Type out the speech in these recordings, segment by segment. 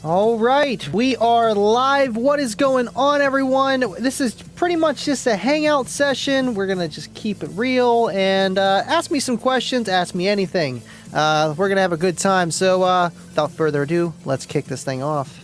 All right, we are live. What is going on, everyone? This is pretty much just a hangout session. We're going to just keep it real and ask me some questions, ask me anything. We're going to have a good time. So without further ado, let's kick this thing off.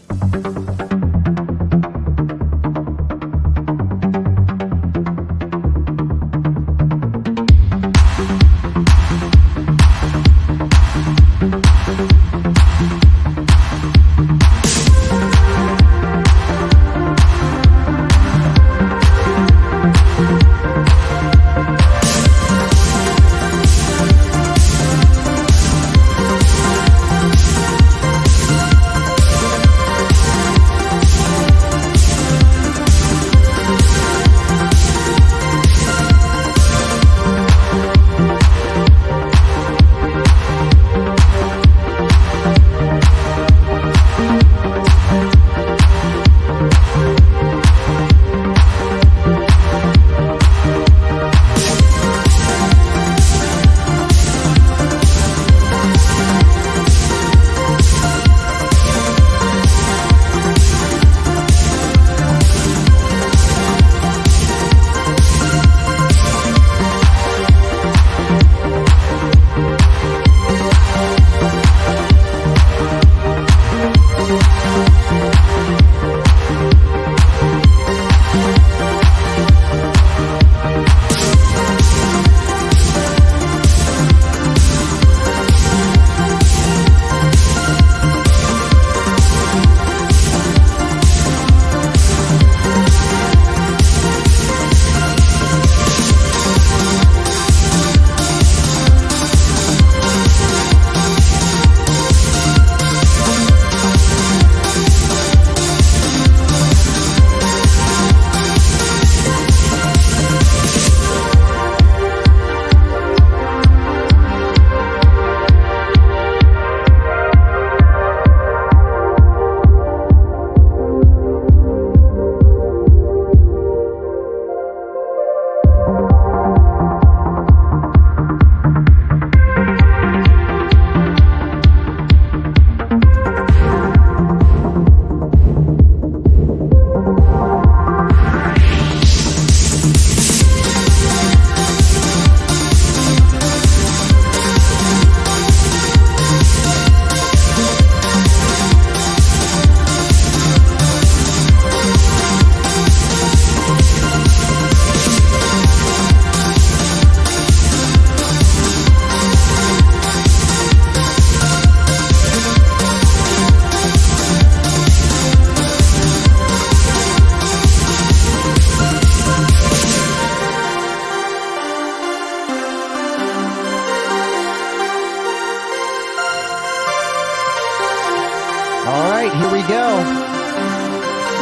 Here we go.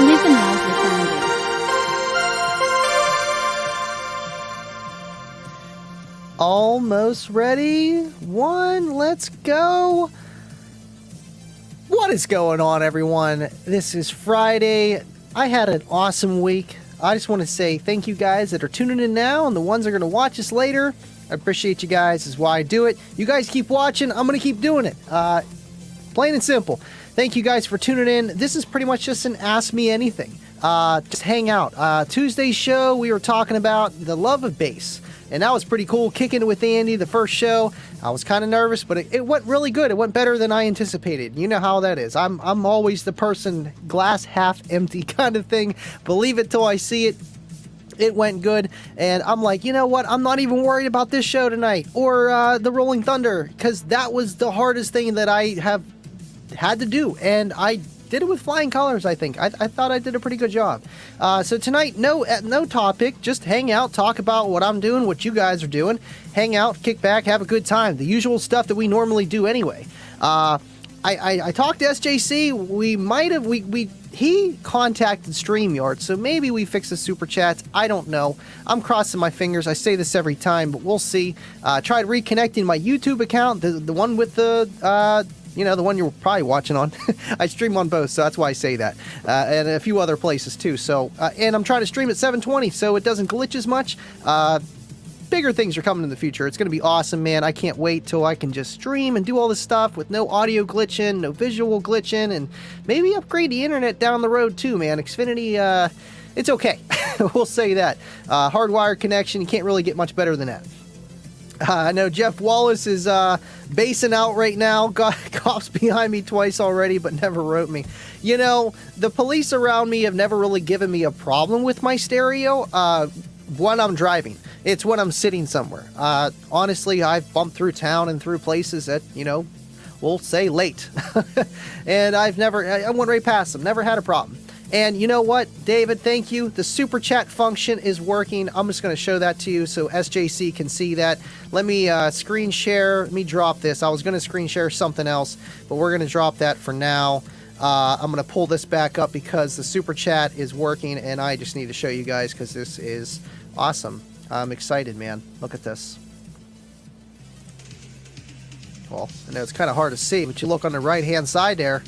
Listen as we find it. Almost ready. Let's go. What is going on, everyone? This is Friday. I had an awesome week. I just want to say thank you guys that are tuning in now and the ones that are going to watch us later. I appreciate you guys. This is why I do it. You guys keep watching. I'm going to keep doing it. Plain and simple. Thank you guys for tuning in. This is pretty much just an Ask Me Anything. Just hang out. Tuesday's show, we were talking about the love of bass. And that was pretty cool. Kicking it with Andy, the first show. I was kind of nervous, but it went really good. It went better than I anticipated. You know how that is. I'm always the person, glass half empty kind of thing. Believe it till I see it. It went good, and I'm like, you know what? I'm not even worried about this show tonight or the Rolling Thunder, because that was the hardest thing that I have had to do, and I did it with flying colors. I think I thought I did a pretty good job. So tonight, no topic, just hang out, talk about what I'm doing, what you guys are doing, hang out, kick back, have a good time, the usual stuff that we normally do anyway. I talked to SJC. He contacted StreamYard, so maybe we fix the super chats. I don't know. I'm crossing my fingers. I say this every time, but we'll see. Tried reconnecting my YouTube account, the one with the the one you're probably watching on. I stream on both, so that's why I say that. And a few other places too. So, and I'm trying to stream at 720, so it doesn't glitch as much. bigger things are coming in the future. It's going to be awesome, man. I can't wait till I can just stream and do all this stuff with no audio glitching, no visual glitching, and maybe upgrade the internet down the road too, man. Xfinity, it's okay. We'll say that. Hardwired connection, you can't really get much better than that. I know Jeff Wallace is basing out right now. Got cops behind me twice already, but never wrote me. You know, the police around me have never really given me a problem with my stereo when I'm driving. It's when I'm sitting somewhere. Honestly, I've bumped through town and through places that, you know, we'll say late. And I went right past them. Never had a problem. And you know what, David, thank you. The super chat function is working. I'm just going to show that to you so SJC can see that. Let me screen share. Let me drop this. I was going to screen share something else, but we're going to drop that for now. I'm going to pull this back up because the super chat is working, and I just need to show you guys because this is awesome. I'm excited, man. Look at this. Well, I know it's kind of hard to see, but you look on the right-hand side there.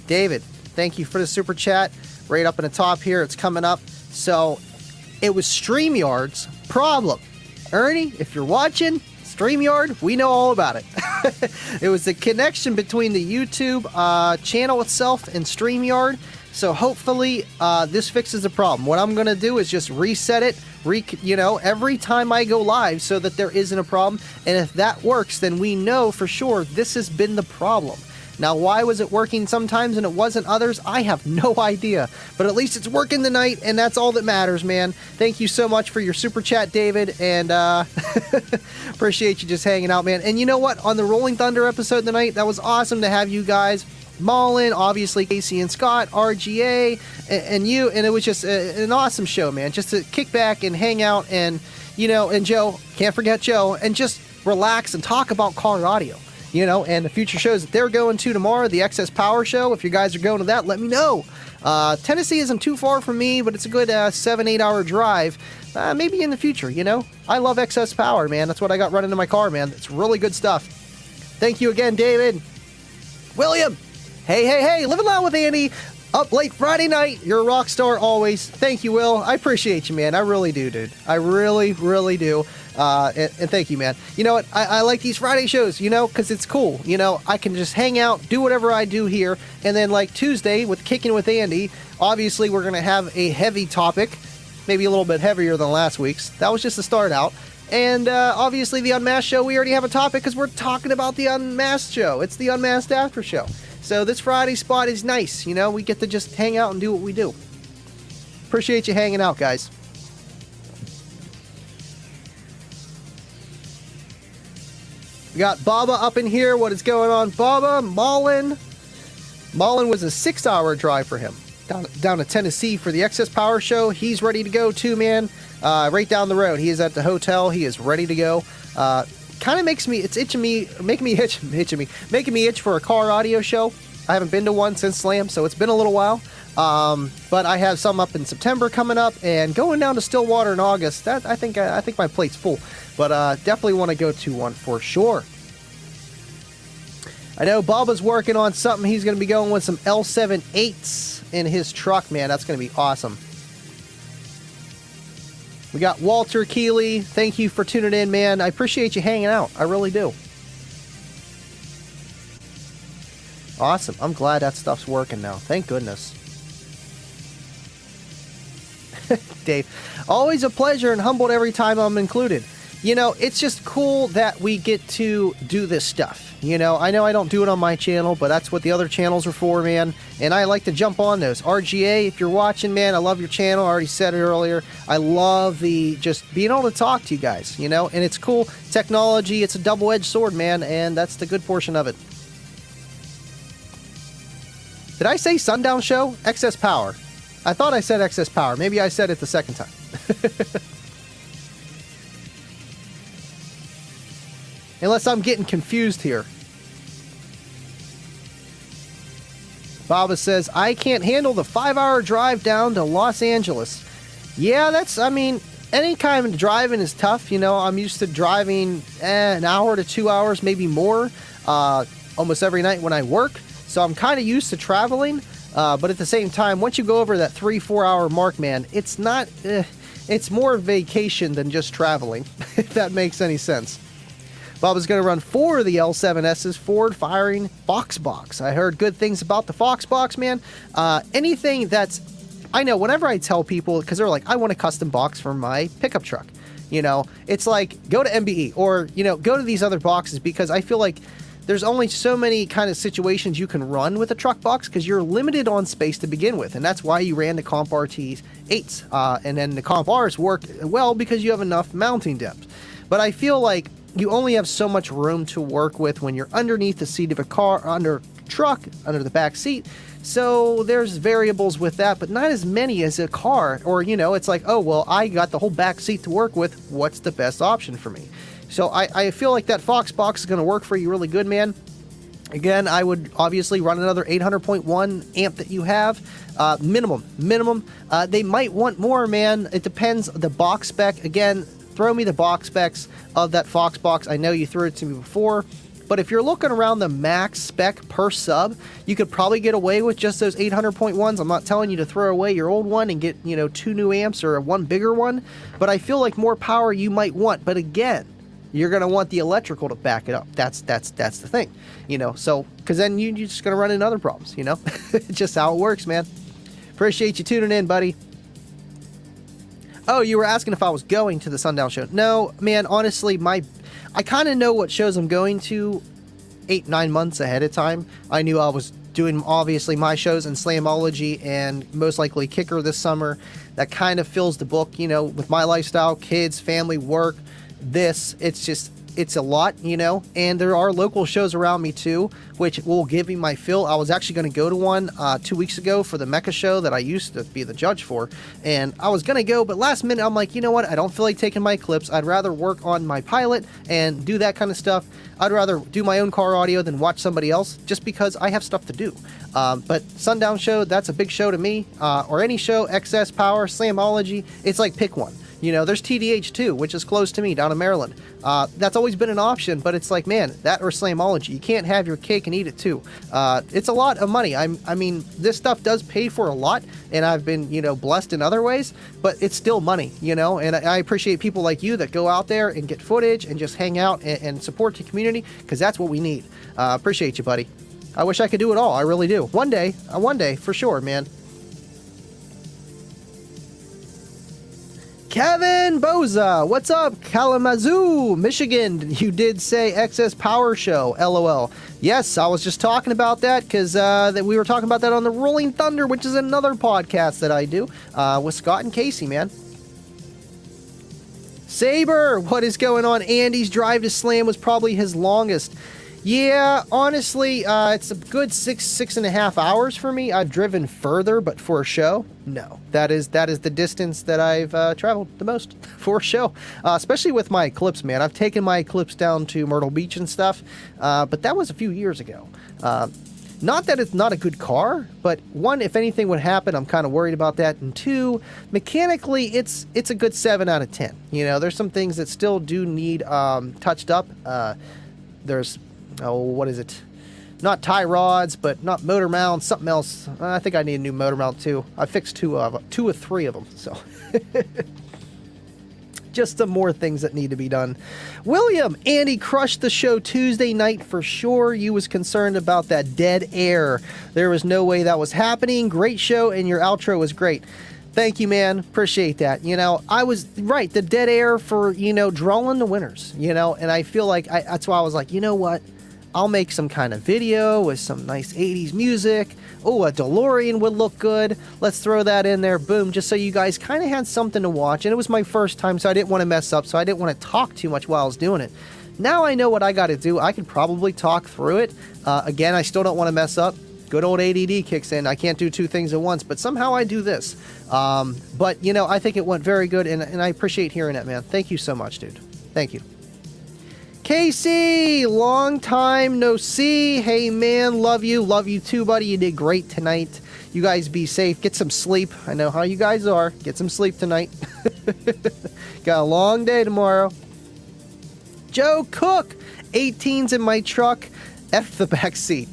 David, thank you for the super chat. Right up in the top here, it's coming up. So, it was StreamYard's problem. Ernie, if you're watching, StreamYard, we know all about it. It was the connection between the YouTube channel itself and StreamYard. So hopefully this fixes the problem. What I'm going to do is just reset it, every time I go live so that there isn't a problem. And if that works, then we know for sure this has been the problem. Now, why was it working sometimes and it wasn't others? I have no idea. But at least it's working tonight, and that's all that matters, man. Thank you so much for your super chat, David, and appreciate you just hanging out, man. And you know what? On the Rolling Thunder episode tonight, that was awesome to have you guys. Mullen, obviously Casey and Scott, RGA, and you, and it was just an awesome show, man. Just to kick back and hang out and, and Joe, can't forget Joe, and just relax and talk about car audio. And the future shows that they're going to tomorrow, the Excess Power Show. If you guys are going to that, let me know. Tennessee isn't too far from me, but it's a good 7-8 hour drive. Maybe in the future, I love Excess Power, man. That's what I got running in my car, man. It's really good stuff. Thank you again, David. William, hey, living loud with Andy. Up late Friday night. You're a rock star always. Thank you, Will. I appreciate you, man. I really do, dude. I really, really do. And thank you, man. You know what? I like these Friday shows, because it's cool. I can just hang out, do whatever I do here. And then like Tuesday with Kicking with Andy, obviously we're going to have a heavy topic, maybe a little bit heavier than last week's. That was just the start out. And obviously the Unmasked show, we already have a topic because we're talking about the Unmasked show. It's the Unmasked After Show. So this Friday spot is nice, we get to just hang out and do what we do. Appreciate you hanging out, guys. We got Baba up in here. What is going on, Baba? Mullen was a 6-hour drive for him. Down to Tennessee for the Excess Power Show. He's ready to go too, man. Right down the road. He is at the hotel. He is ready to go. Kind of makes me, it's making me itch for a car audio show. I haven't been to one since Slam, so it's been a little while. But I have some up in September coming up, and going down to Stillwater in August. I think my plate's full, but definitely want to go to one for sure. I know Bubba's working on something. He's going to be going with some L78s in his truck, man. That's going to be awesome. We got Walter Keeley. Thank you for tuning in, man. I appreciate you hanging out. I really do. Awesome. I'm glad that stuff's working now. Thank goodness. Dave, always a pleasure and humbled every time I'm included. It's just cool that we get to do this stuff. I know I don't do it on my channel, but that's what the other channels are for, man. And I like to jump on those. RGA, if you're watching, man, I love your channel. I already said it earlier. I love just being able to talk to you guys, and it's cool. Technology, it's a double-edged sword, man, and that's the good portion of it. Did I say Sundown Show? Excess Power. I thought I said Excess Power. Maybe I said it the second time. Unless I'm getting confused here. Baba says, I can't handle the 5-hour drive down to Los Angeles. Yeah, any kind of driving is tough. I'm used to driving an hour to 2 hours, maybe more, almost every night when I work. So I'm kind of used to traveling. But at the same time, once you go over that 3-4 hour mark, man, it's not it's more vacation than just traveling, if that makes any sense. Bob is going to run 4 of the L7S's forward-firing Fox box. I heard good things about the Fox box, man. Anything that's... I know, whenever I tell people, because they're like, I want a custom box for my pickup truck. You know, it's like, go to MBE or, you know, go to these other boxes, because I feel like there's only so many kind of situations you can run with a truck box because you're limited on space to begin with. And that's why you ran the Comp RT 8s. And then the Comp Rs work well because you have enough mounting depth. But I feel like you only have so much room to work with when you're underneath the seat of a car, under truck, under the back seat. So there's variables with that, but not as many as a car. Or, you know, it's like, oh, well, I got the whole back seat to work with. What's the best option for me? So I feel like that Fox box is going to work for you really good, man. Again, I would obviously run another 800.1 amp that you have. Minimum. They might want more, man. It depends. The box spec, again, throw me the box specs of that Fox box. I know you threw it to me before. But if you're looking around the max spec per sub, you could probably get away with just those 800.1s. I'm not telling you to throw away your old one and get, you know, 2 new amps or one bigger one. But I feel like more power you might want. But again, you're going to want the electrical to back it up. That's the thing, you know. So, because then you're just going to run into other problems, you know. It's just how it works, man. Appreciate you tuning in, buddy. Oh, you were asking if I was going to the Sundown show. No, man, honestly, I kind of know what shows I'm going to 8-9 months ahead of time. I knew I was doing, obviously, my shows in Slamology and most likely Kicker this summer. That kind of fills the book, you know, with my lifestyle, kids, family, work. It's a lot, you know, and there are local shows around me too, which will give me my fill. I was actually going to go to one 2 weeks ago for the Mecha show that I used to be the judge for, and I was going to go, but last minute I'm like, you know what, I don't feel like taking my clips. I'd rather work on my pilot and do that kind of stuff. I'd rather do my own car audio than watch somebody else, just because I have stuff to do. But Sundown show, that's a big show to me, or any show, XS Power, Slamology, it's like pick one. You know, there's TDH too, which is close to me down in Maryland. That's always been an option, but it's like, man, that or Slamology. You can't have your cake and eat it too. It's a lot of money. I mean, this stuff does pay for a lot, and I've been, you know, blessed in other ways, but it's still money, you know, and I appreciate people like you that go out there and get footage and just hang out and support the community, because that's what we need. Appreciate you, buddy. I wish I could do it all. I really do. One day, for sure, man. Kevin Boza, what's up? Kalamazoo, Michigan. You did say XS Power Show, LOL. Yes, I was just talking about that because we were talking about that on the Rolling Thunder, which is another podcast that I do with Scott and Casey, man. Saber, what is going on? Andy's drive to Slam was probably his longest. Yeah, honestly, it's a good 6.5 hours for me. I've driven further, but for a show, no. That is the distance that I've traveled the most for a show, especially with my Eclipse, man. I've taken my Eclipse down to Myrtle Beach and stuff, but that was a few years ago. Not that it's not a good car, but one, if anything would happen, I'm kind of worried about that. And two, mechanically, it's a good 7 out of 10. You know, there's some things that still do need touched up. There's what is it? Not tie rods, but not motor mounts, something else. I think I need a new motor mount too. I fixed two or three of them, so. Just some more things that need to be done. William, Andy crushed the show Tuesday night for sure. You was concerned about that dead air. There was no way that was happening. Great show, and your outro was great. Thank you, man. Appreciate that. You know, I was right. The dead air for, you know, drawing the winners, you know, and I feel like that's why I was like, you know what? I'll make some kind of video with some nice 80s music. Oh, a DeLorean would look good. Let's throw that in there. Boom. Just so you guys kind of had something to watch. And it was my first time, so I didn't want to mess up. So I didn't want to talk too much while I was doing it. Now I know what I got to do. I could probably talk through it. Again, I still don't want to mess up. Good old ADD kicks in. I can't do two things at once, but somehow I do this. But, you know, I think it went very good, and I appreciate hearing that, man. Thank you so much, dude. Thank you. Casey, long time no see. Hey, man, love you. Love you too, buddy. You did great tonight. You guys be safe. Get some sleep. I know how you guys are. Get some sleep tonight. Got a long day tomorrow. Joe Cook, 18's in my truck. F the back seat.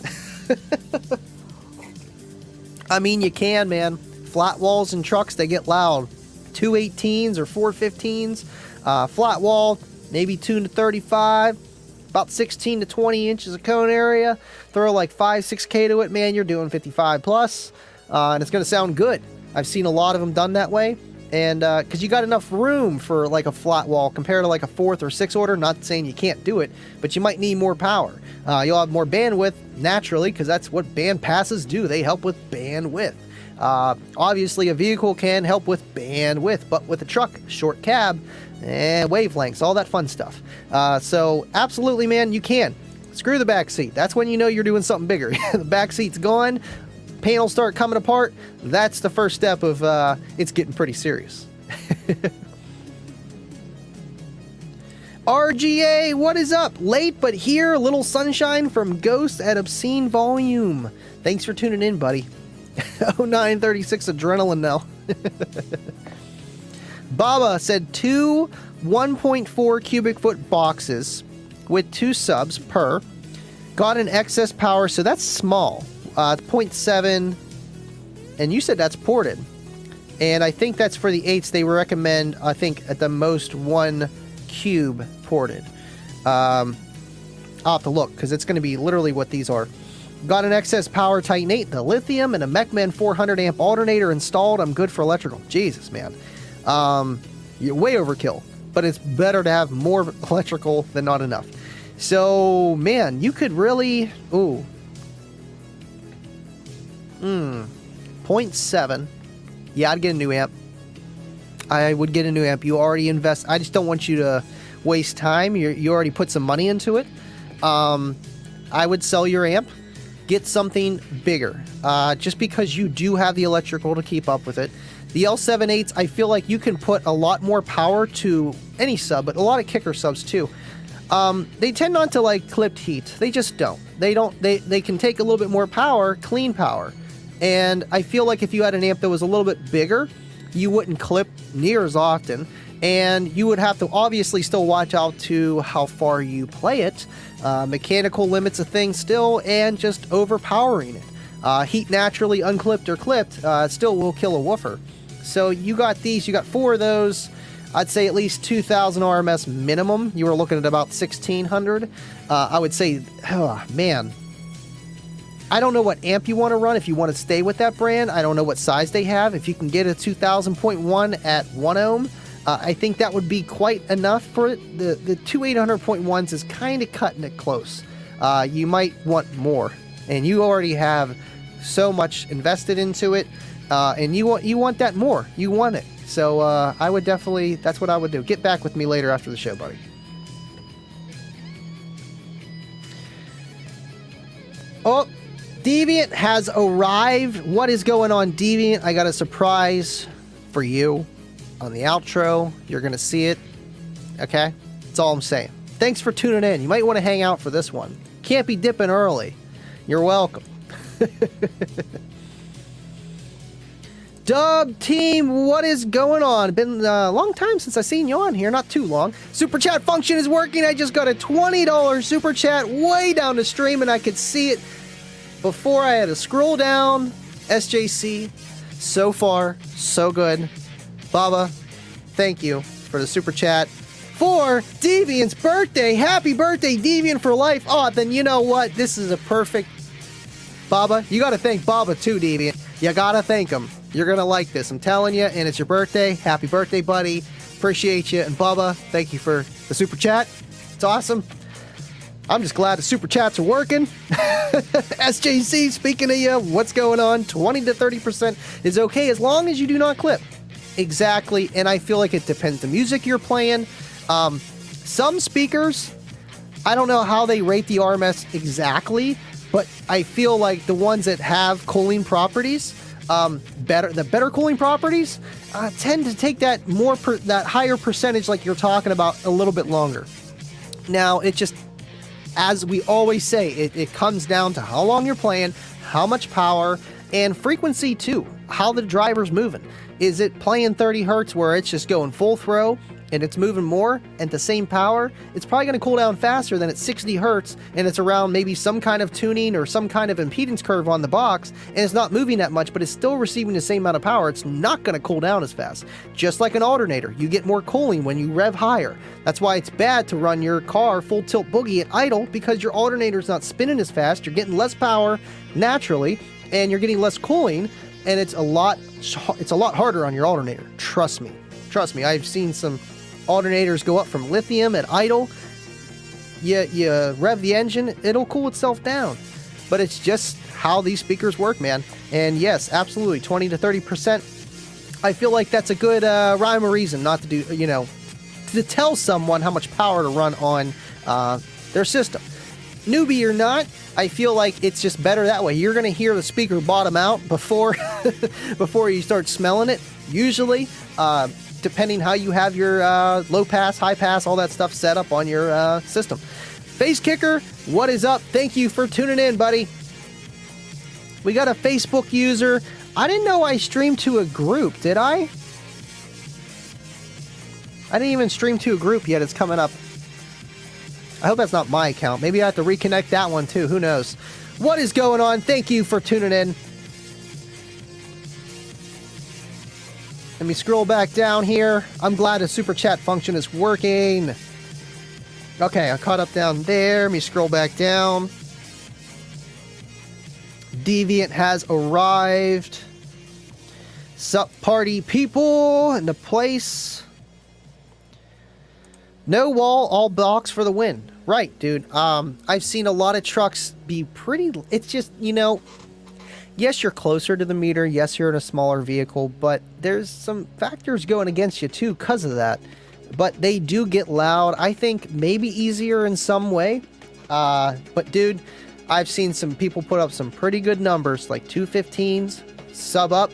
I mean, you can, man. Flat walls and trucks, they get loud. 218s or 415s. Flat wall, maybe tune to 35. About 16 to 20 inches of cone area. Throw like 5-6K to it, man, you're doing 55 plus. And it's going to sound good. I've seen a lot of them done that way. And because you got enough room for like a flat wall compared to like a 4th or 6th order. Not saying you can't do it, but you might need more power. You'll have more bandwidth naturally because that's what band passes do. They help with bandwidth. Obviously, a vehicle can help with bandwidth, but with a truck, short cab, and wavelengths, all that fun stuff. So absolutely, man, you can. Screw the back seat. That's when you know you're doing something bigger. The back seat's gone, panels start coming apart. That's the first step of it's getting pretty serious. RGA, what is up? Late but here, little sunshine from Ghost at Obscene Volume. Thanks for tuning in, buddy. 0936 adrenaline now. Baba said 2 1.4 cubic foot boxes with 2 subs per. Got an excess power, so that's small. 0.7, and you said that's ported. And I think that's for the 8s. They recommend, I think, at the most 1 cube ported. I'll have to look, because it's going to be literally what these are. Got an excess power Titan 8, the lithium, and a Mechman 400 amp alternator installed. I'm good for electrical. Jesus, man. You're way overkill, but it's better to have more electrical than not enough. So, man, you could really... Ooh. 0.7. Yeah, I'd get a new amp. I would get a new amp. You already invest... I just don't want you to waste time. You already put some money into it. I would sell your amp. Get something bigger. Just because you do have the electrical to keep up with it. The L78s, I feel like you can put a lot more power to any sub, but a lot of kicker subs too. They tend not to like clipped heat. They just don't. They can take a little bit more power, clean power. And I feel like if you had an amp that was a little bit bigger, you wouldn't clip near as often. And you would have to obviously still watch out to how far you play it. Mechanical limits a thing still, and just overpowering it. Heat naturally, unclipped or clipped, still will kill a woofer. So you got these, you got 4 of those. I'd say at least 2,000 RMS minimum. You were looking at about 1,600. I would say, oh, man. I don't know what amp you want to run if you want to stay with that brand. I don't know what size they have. If you can get a 2000.1 at 1 ohm, I think that would be quite enough for it. The 2800.1s is kind of cutting it close. You might want more. And you already have so much invested into it. And you want that more. You want it. So I would definitely, that's what I would do. Get back with me later after the show, buddy. Oh, Deviant has arrived. What is going on, Deviant? I got a surprise for you on the outro. You're going to see it. Okay? That's all I'm saying. Thanks for tuning in. You might want to hang out for this one. Can't be dipping early. You're welcome. Dub team, what is going on? Been a long time since I've seen you on here. Not too long. Super chat function is working. I just got a $20 super chat way down the stream, and I could see it before I had to scroll down. SJC, so far, so good. Baba, thank you for the super chat for Deviant's birthday. Happy birthday, Deviant for life. Oh, then you know what? This is a perfect... Baba, you got to thank Baba too, Deviant. You got to thank him. You're going to like this. I'm telling you, and it's your birthday. Happy birthday, buddy. Appreciate you. And Bubba, thank you for the super chat. It's awesome. I'm just glad the super chats are working. SJC, speaking of you, what's going on? 20 to 30% is okay as long as you do not clip. Exactly, and I feel like it depends the music you're playing. Some speakers, I don't know how they rate the RMS exactly, but I feel like the ones that have cooling properties, the better cooling properties, tend to take that that higher percentage, like you're talking about, a little bit longer. Now, it just, as we always say, it comes down to how long you're playing, how much power, and frequency too. How the driver's moving. Is it playing 30 hertz where it's just going full throw and it's moving more at the same power, it's probably going to cool down faster than at 60 hertz, and it's around maybe some kind of tuning or some kind of impedance curve on the box, and it's not moving that much, but it's still receiving the same amount of power. It's not going to cool down as fast. Just like an alternator, you get more cooling when you rev higher. That's why it's bad to run your car full tilt boogie at idle, because your alternator's not spinning as fast, you're getting less power naturally, and you're getting less cooling, and it's a lot harder on your alternator. Trust me. I've seen some alternators go up from lithium at idle. You rev the engine, it'll cool itself down. But it's just how these speakers work, man. And yes, absolutely, 20 to 30%. I feel like that's a good rhyme or reason not to do, to tell someone how much power to run on their system. Newbie or not, I feel like it's just better that way. You're going to hear the speaker bottom out before you start smelling it. Usually, depending how you have your low pass, high pass, all that stuff set up on your system. Face Kicker, what is up? Thank you for tuning in, buddy. We got a Facebook user. I didn't know I streamed to a group, did I? I didn't even stream to a group yet. It's coming up. I hope that's not my account. Maybe I have to reconnect that one too. Who knows? What is going on? Thank you for tuning in. Let me scroll back down here. I'm glad the super chat function is working. Okay, I caught up down there. Let me scroll back down. Deviant has arrived. Sup, party people in the place. No wall, all box for the win. Right, dude. I've seen a lot of trucks be pretty... It's just, yes, you're closer to the meter. Yes, you're in a smaller vehicle, but there's some factors going against you too because of that. But they do get loud. I think maybe easier in some way. But dude, I've seen some people put up some pretty good numbers, like 215s, sub up,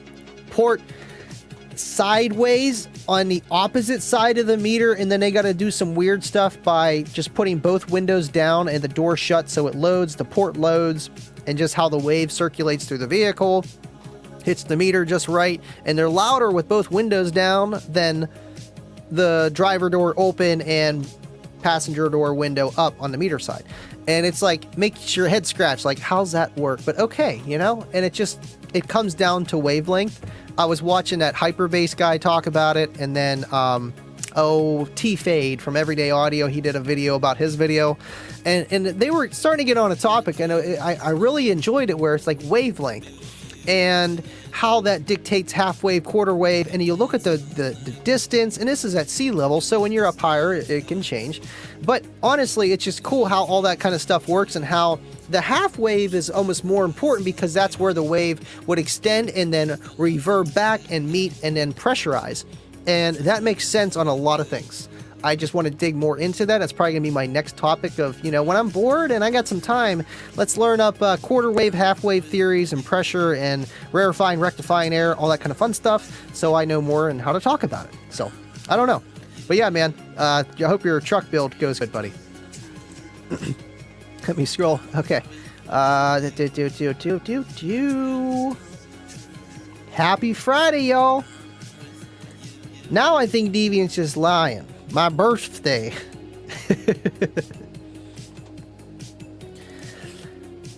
port sideways on the opposite side of the meter, and then they got to do some weird stuff by just putting both windows down and the door shut so it loads, the port loads, and just how the wave circulates through the vehicle, hits the meter just right, and they're louder with both windows down than the driver door open and passenger door window up on the meter side. And it's like, makes your head scratch, like, how's that work? But okay, and it comes down to wavelength. I was watching that Hyperbase guy talk about it, and then T-Fade from Everyday Audio, he did a video about his video, and they were starting to get on a topic, and I really enjoyed it, where it's like wavelength and how that dictates half wave, quarter wave, and you look at the distance, and this is at sea level, so when you're up higher, it can change. But honestly, it's just cool how all that kind of stuff works, and how the half wave is almost more important, because that's where the wave would extend and then reverb back and meet and then pressurize. And that makes sense on a lot of things. I just want to dig more into that. That's probably going to be my next topic of, when I'm bored and I got some time, let's learn up quarter wave, half wave theories and pressure and rarefying, rectifying error, all that kind of fun stuff, so I know more and how to talk about it. So, I don't know. But yeah, man, I hope your truck build goes good, buddy. Let me scroll. Okay. Happy Friday, y'all. Now I think Deviant's just lying. My birthday.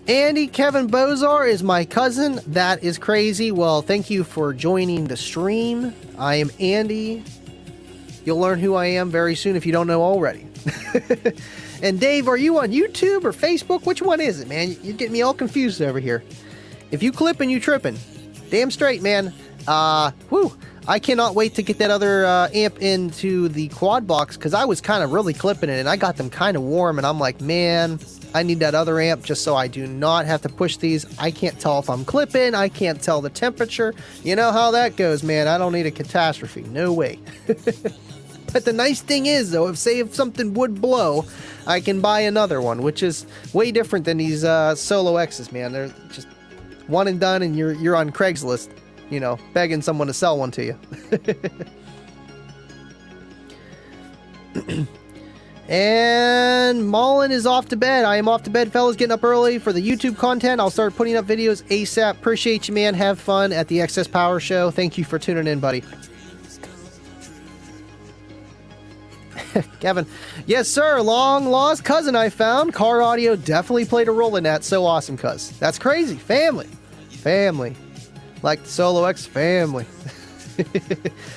Andy Kevin Bozar is my cousin. That is crazy. Well, thank you for joining the stream. I am Andy. You'll learn who I am very soon if you don't know already. And Dave, are you on YouTube or Facebook? Which one is it, man? You're getting me all confused over here. If you clipping, you tripping. Damn straight, man. Whew. I cannot wait to get that other amp into the quad box, because I was kind of really clipping it and I got them kind of warm, and I'm like, man, I need that other amp just so I do not have to push these. I can't tell if I'm clipping. I can't tell the temperature. You know how that goes, man. I don't need a catastrophe. No way. But the nice thing is, though, if something would blow, I can buy another one, which is way different than these Solo X's, man. They're just one and done, and you're on Craigslist, begging someone to sell one to you. And Mullen is off to bed. I am off to bed, fellas. Getting up early for the YouTube content. I'll start putting up videos ASAP. Appreciate you, man. Have fun at the Excess Power Show. Thank you for tuning in, buddy. Kevin, yes, sir. Long lost cousin I found. Car audio definitely played a role in that. So awesome, cuz. That's crazy. Family. Family. Like the Solo X family.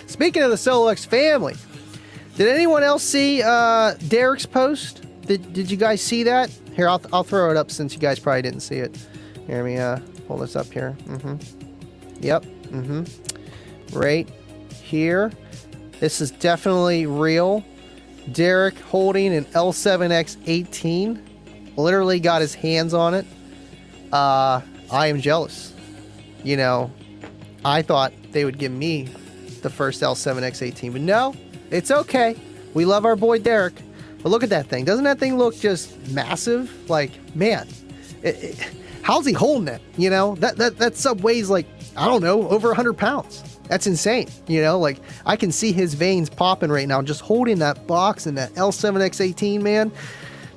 Speaking of the Solo X family, did anyone else see Derek's post? Did you guys see that? Here, I'll throw it up since you guys probably didn't see it. Here, let me pull this up here. Yep. Right here. This is definitely real. Derek holding an L7X18. Literally got his hands on it. I am jealous. You know, I thought they would give me the first L7X18, but no, it's okay. We love our boy Derek. But look at that thing. Doesn't that thing look just massive? Like, man, how's he holding it? You know, that sub weighs like, I don't know, over 100 pounds. That's insane. You know, like I can see his veins popping right now just holding that box and that L7X18, man.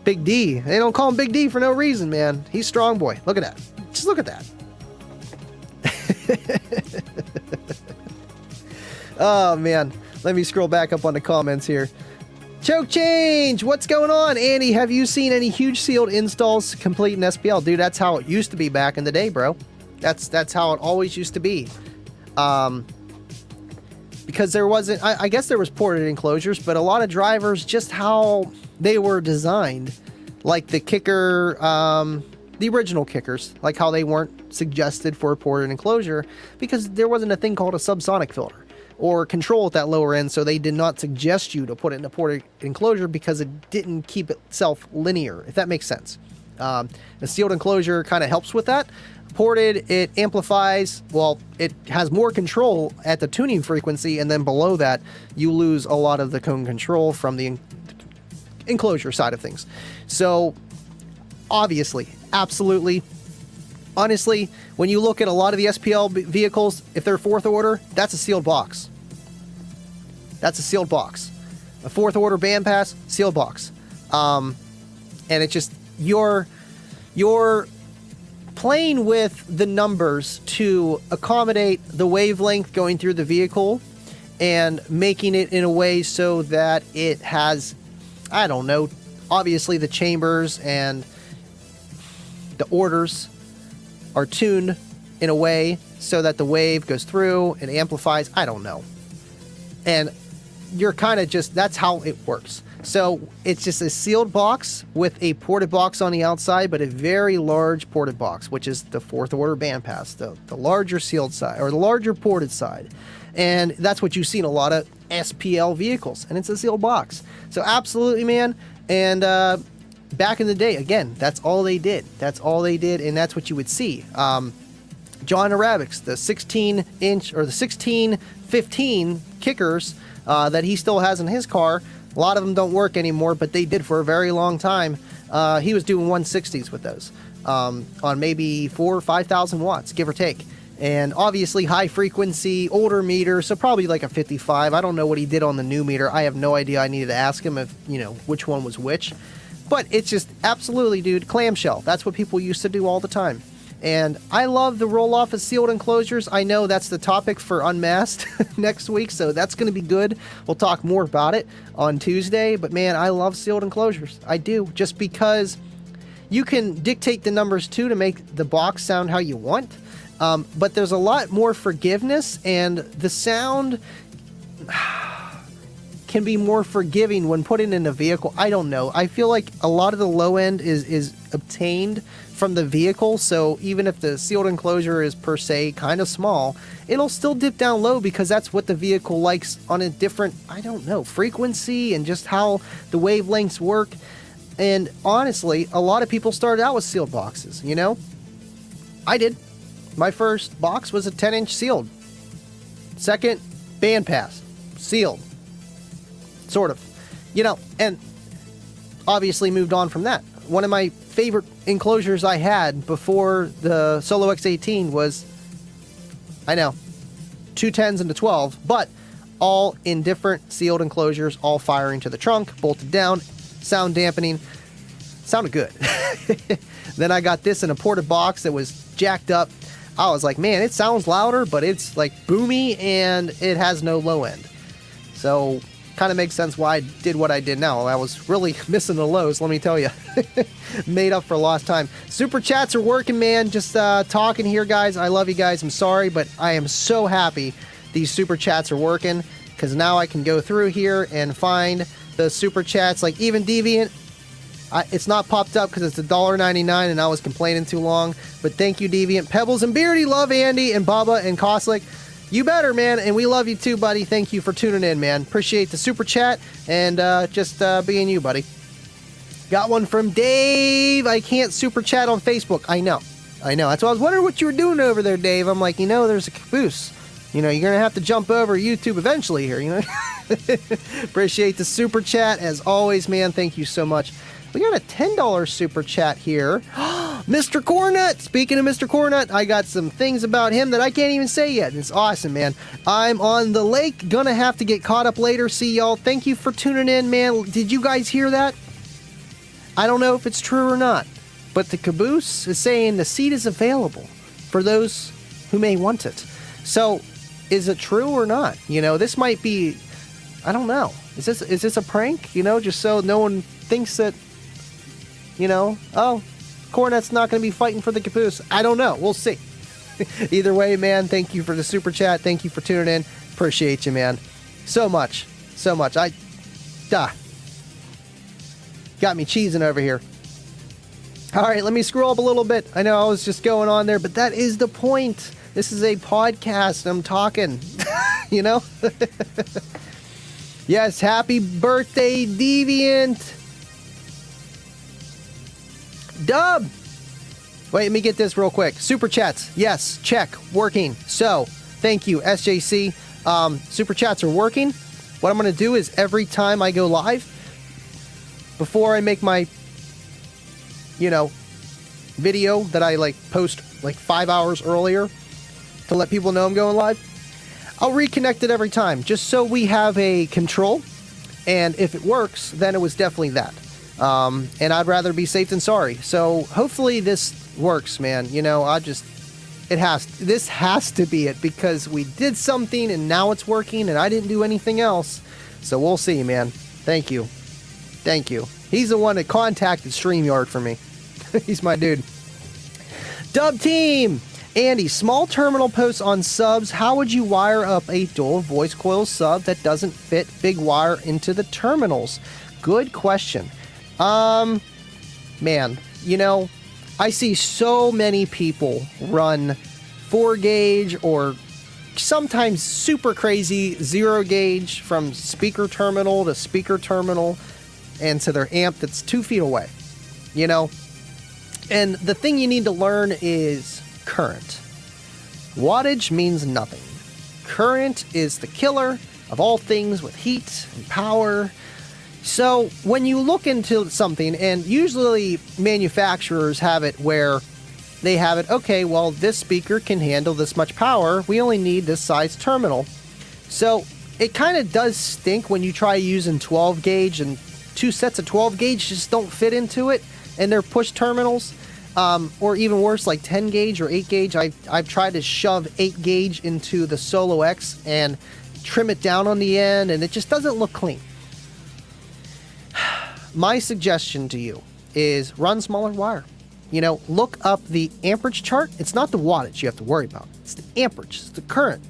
Big D. They don't call him Big D for no reason, man. He's strong boy. Look at that. Just look at that. Oh, man. Let me scroll back up on the comments here. Choke change. What's going on? Andy, have you seen any huge sealed installs complete in SPL? Dude, that's how it used to be back in the day, bro. That's how it always used to be. Because there wasn't, I guess there was ported enclosures, but a lot of drivers, just how they were designed, like the kicker, the original kickers, like how they weren't suggested for a ported enclosure because there wasn't a thing called a subsonic filter or control at that lower end, so they did not suggest you to put it in a ported enclosure because it didn't keep itself linear, if that makes sense. The sealed enclosure kind of helps with that. Ported, it amplifies, well, it has more control at the tuning frequency, and then below that, you lose a lot of the cone control from the enclosure side of things. So, obviously, absolutely, honestly, when you look at a lot of the SPL vehicles, if they're fourth order, that's a sealed box. That's a sealed box. A fourth order bandpass, sealed box. And it's just, you're playing with the numbers to accommodate the wavelength going through the vehicle and making it in a way so that it has, I don't know, obviously the chambers and the orders are tuned in a way so that the wave goes through and amplifies. I don't know. And you're kind of just, that's how it works. So it's just a sealed box with a ported box on the outside, but a very large ported box, which is the fourth order bandpass, the larger sealed side or the larger ported side. And that's what you see in a lot of SPL vehicles, and it's a sealed box. So absolutely, man. And back in the day, again, that's all they did. That's all they did, and that's what you would see. John Arabics, the 16-inch or the 16-15 kickers that he still has in his car, a lot of them don't work anymore, but they did for a very long time. He was doing 160s with those on maybe 4,000 or 5,000 watts, give or take. And obviously high frequency, older meter, so probably like a 55. I don't know what he did on the new meter. I have no idea. I needed to ask him if, you know, which one was which. But it's just absolutely, dude, clamshell. That's what people used to do all the time. And I love the roll-off of sealed enclosures. I know that's the topic for Unmasked next week, so that's going to be good. We'll talk more about it on Tuesday. But, man, I love sealed enclosures. I do, just because you can dictate the numbers, too, to make the box sound how you want. But there's a lot more forgiveness, and the sound can be more forgiving when put in a vehicle. I don't know. I feel like a lot of the low end is obtained from the vehicle, so even if the sealed enclosure is per se kind of small, it'll still dip down low because that's what the vehicle likes on a different, I don't know, frequency and just how the wavelengths work. And honestly, a lot of people started out with sealed boxes, you know? I did. My first box was a 10-inch sealed. Second, bandpass, sealed. Sort of. You know, and obviously moved on from that. One of my favorite enclosures I had before the Solo X18 was, I know, 2 10s and a 12, but all in different sealed enclosures, all firing to the trunk, bolted down, sound dampening. Sounded good. Then I got this in a ported box that was jacked up. I was like, man, it sounds louder, but it's like boomy and it has no low end. So kind of makes sense why I did what I did now. I was really missing the lows, let me tell you. Made up for lost time. Super chats are working, man. Just talking here, guys. I love you guys. I'm sorry, but I am so happy these super chats are working, because now I can go through here and find the super chats. Like even Deviant, it's not popped up because it's $1.99 and I was complaining too long. But thank you, Deviant. Pebbles and Beardy, love Andy and Bubba and Koslik. You better, man, and we love you too, buddy. Thank you for tuning in, man. Appreciate the super chat and just being you, buddy. Got one from Dave. I can't super chat on Facebook. I know. That's why I was wondering what you were doing over there, Dave. I'm like, there's a caboose. You're going to have to jump over YouTube eventually here, Appreciate the super chat as always, man. Thank you so much. We got a $10 super chat here. Mr. Cornut! Speaking of Mr. Cornut, I got some things about him that I can't even say yet. It's awesome, man. I'm on the lake. Gonna have to get caught up later. See y'all. Thank you for tuning in, man. Did you guys hear that? I don't know if it's true or not, but the caboose is saying the seat is available for those who may want it. So, is it true or not? This might be... I don't know. Is this a prank? Just so no one thinks that... oh, Cornet's not going to be fighting for the caboose. I don't know. We'll see. Either way, man, thank you for the super chat. Thank you for tuning in. Appreciate you, man. So much. Got me cheesing over here. All right, let me scroll up a little bit. I know I was just going on there, but that is the point. This is a podcast. I'm talking, Yes, happy birthday, Deviant. Dub! Wait, let me get this real quick. Super chats. Yes, check. Working. So, thank you, SJC. Super chats are working. What I'm going to do is every time I go live, before I make my, video that I post 5 hours earlier to let people know I'm going live, I'll reconnect it every time just so we have a control. And if it works, then it was definitely that. And I'd rather be safe than sorry. So hopefully this works, man. This has to be it because we did something and now it's working and I didn't do anything else. So we'll see, man. Thank you. He's the one that contacted StreamYard for me. He's my dude. Dub team. Andy, small terminal posts on subs. How would you wire up a dual voice coil sub that doesn't fit big wire into the terminals? Good question. Man, I see so many people run 4 gauge or sometimes super crazy 0 gauge from speaker terminal to speaker terminal and to their amp that's 2 feet away, And the thing you need to learn is current. Wattage means nothing. Current is the killer of all things with heat and power. So when you look into something, and usually manufacturers have it where they have it, okay, well, this speaker can handle this much power. We only need this size terminal. So it kind of does stink when you try using 12 gauge and 2 sets of 12 gauge just don't fit into it and they're push terminals. Or even worse, like 10 gauge or 8 gauge. I've tried to shove 8 gauge into the Solo X and trim it down on the end, and it just doesn't look clean. My suggestion to you is run smaller wire. Look up the amperage chart. It's not the wattage you have to worry about. It's the amperage. It's the current.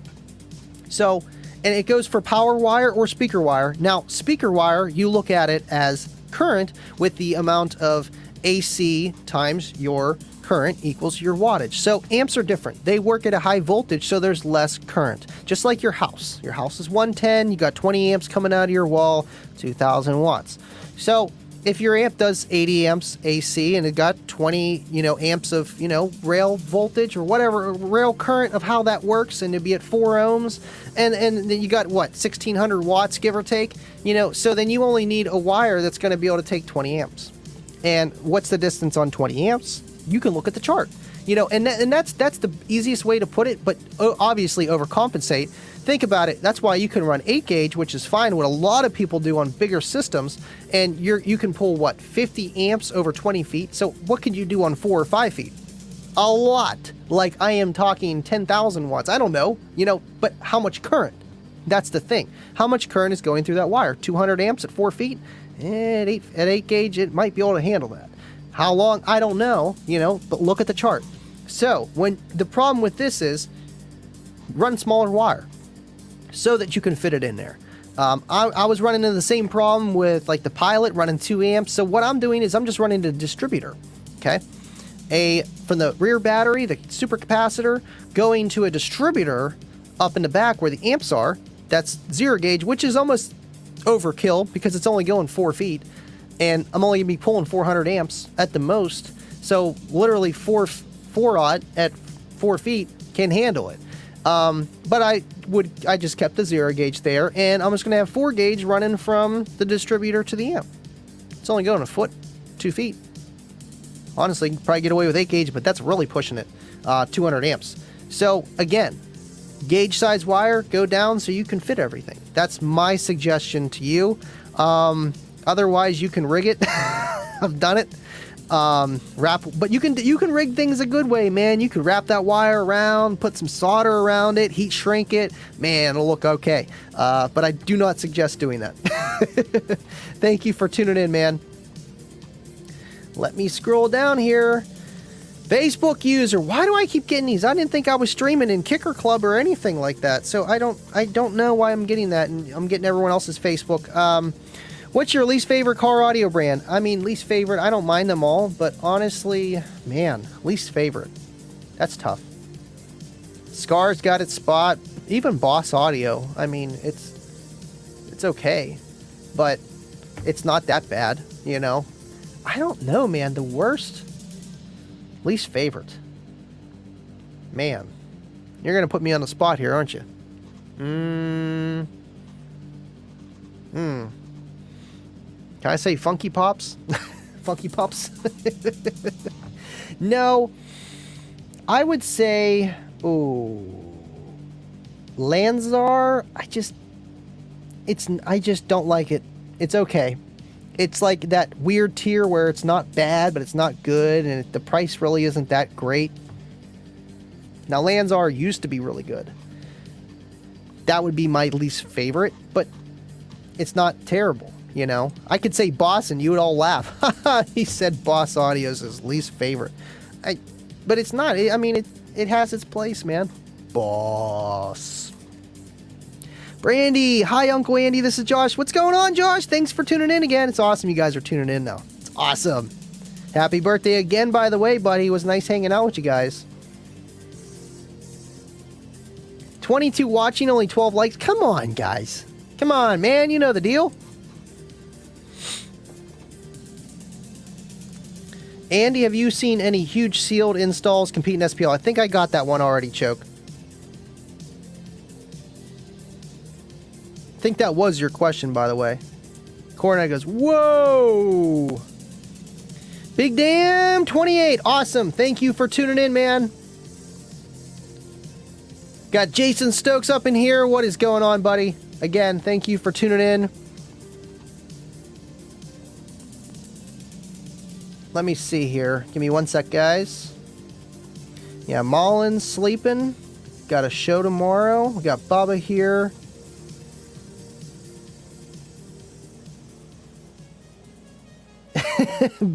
So, and it goes for power wire or speaker wire. Now, speaker wire, you look at it as current with the amount of AC times your current equals your wattage. So amps are different. They work at a high voltage, so there's less current. Just like your house. Your house is 110, you got 20 amps coming out of your wall, 2,000 watts. So if your amp does 80 amps AC and it got 20, amps of, rail voltage or whatever, rail current of how that works, and it'd be at 4 ohms, and then you got, 1,600 watts, give or take, so then you only need a wire that's going to be able to take 20 amps. And what's the distance on 20 amps? You can look at the chart, and that's the easiest way to put it, but obviously overcompensate. Think about it. That's why you can run 8 gauge, which is fine, what a lot of people do on bigger systems, and you can pull 50 amps over 20 feet. So what could you do on 4 or 5 feet? A lot. Like I am talking 10,000 watts. I don't know, but how much current? That's the thing. How much current is going through that wire? 200 amps at 4 feet? At 8 gauge, it might be able to handle that. How long? I don't know, but look at the chart. So when the problem with this is run smaller wire so that you can fit it in there. I was running into the same problem with like the Pilot running 2 amps. So what I'm doing is I'm just running the distributor, okay? From the rear battery, the supercapacitor, going to a distributor up in the back where the amps are. That's 0 gauge, which is almost overkill because it's only going 4 feet. And I'm only going to be pulling 400 amps at the most. So literally 4 aught at 4 feet can handle it. But I just kept the 0 gauge there, and I'm just going to have 4 gauge running from the distributor to the amp. It's only going a foot, 2 feet. Honestly, you can probably get away with 8 gauge, but that's really pushing it. 200 amps. So again, gauge size wire, go down so you can fit everything. That's my suggestion to you. Otherwise, you can rig it. I've done it. But you can rig things a good way, man. You can wrap that wire around, put some solder around it, heat shrink it. Man, it'll look okay. But I do not suggest doing that. Thank you for tuning in, man. Let me scroll down here. Facebook user. Why do I keep getting these? I didn't think I was streaming in Kicker Club or anything like that. So I don't know why I'm getting that, and I'm getting everyone else's Facebook. What's your least favorite car audio brand? I mean, least favorite, I don't mind them all, but honestly, man, least favorite. That's tough. Scar's got its spot. Even Boss Audio. I mean, it's okay, but it's not that bad, I don't know, man. The worst, least favorite. Man, you're going to put me on the spot here, aren't you? Can I say Funky Pops? Funky Pops? No. I would say, Lanzar. I just don't like it. It's okay. It's like that weird tier where it's not bad, but it's not good, and the price really isn't that great. Now, Lanzar used to be really good. That would be my least favorite, but it's not terrible. I could say Boss and you would all laugh. He said Boss Audio's his least favorite. But it's not. It has its place, man. Boss. Brandy. Hi, Uncle Andy. This is Josh. What's going on, Josh? Thanks for tuning in again. It's awesome you guys are tuning in now. It's awesome. Happy birthday again, by the way, buddy. It was nice hanging out with you guys. 22 watching, only 12 likes. Come on, guys. Come on, man. You know the deal. Andy, have you seen any huge sealed installs competing SPL? I think I got that one already, Choke. I think that was your question, by the way. Cornet goes, whoa! Big Damn 28, awesome. Thank you for tuning in, man. Got Jason Stokes up in here. What is going on, buddy? Again, thank you for tuning in. Let me see here. Give me one sec, guys. Yeah, Mullen's sleeping. Got a show tomorrow. We got Bubba here.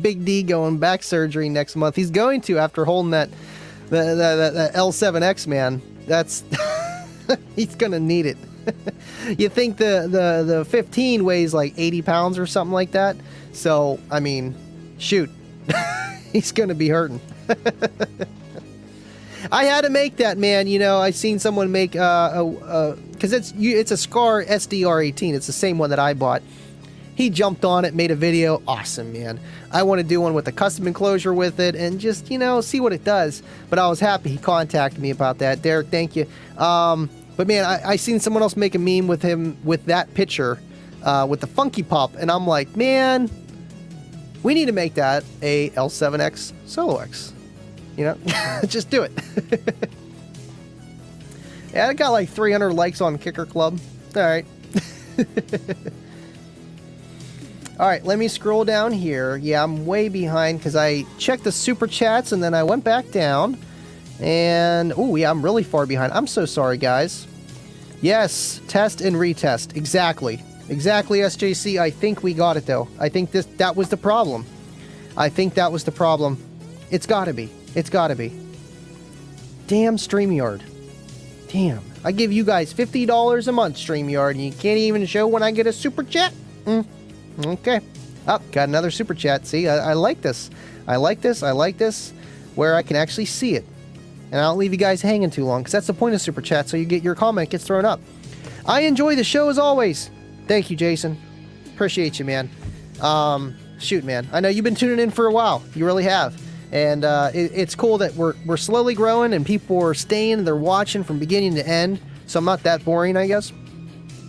Big D going back surgery next month. He's going to after holding that L7X, man. That's he's gonna need it. You think the 15 weighs like 80 pounds or something like that? So I mean, shoot. He's gonna be hurting. I had to make that, man. I seen someone make because it's a Scar SDR18. It's the same one that I bought. He jumped on it, made a video. Awesome, man. I want to do one with a custom enclosure with it and just see what it does. But I was happy he contacted me about that. Derek, thank you. But man, I seen someone else make a meme with him with that picture with the Funky Pop, and I'm like, man. We need to make that a L7X Solo X. Just do it. Yeah, I got like 300 likes on Kicker Club. All right. All right, let me scroll down here. Yeah, I'm way behind because I checked the super chats and then I went back down. And, oh, yeah, I'm really far behind. I'm so sorry, guys. Yes, test and retest. Exactly. Exactly, SJC. I think we got it, though. I think that was the problem. I think that was the problem. It's gotta be. It's gotta be. Damn StreamYard. Damn. I give you guys $50 a month, StreamYard, and you can't even show when I get a super chat? Okay. Oh, got another super chat. See, I like this. I like this. I like this. Where I can actually see it. And I don't leave you guys hanging too long, because that's the point of super chat, so you get your comment gets thrown up. I enjoy the show as always. Thank you, Jason. Appreciate you, man. Shoot, man. I know you've been tuning in for a while. You really have. And it's cool that we're slowly growing and people are staying and they're watching from beginning to end. So I'm not that boring, I guess.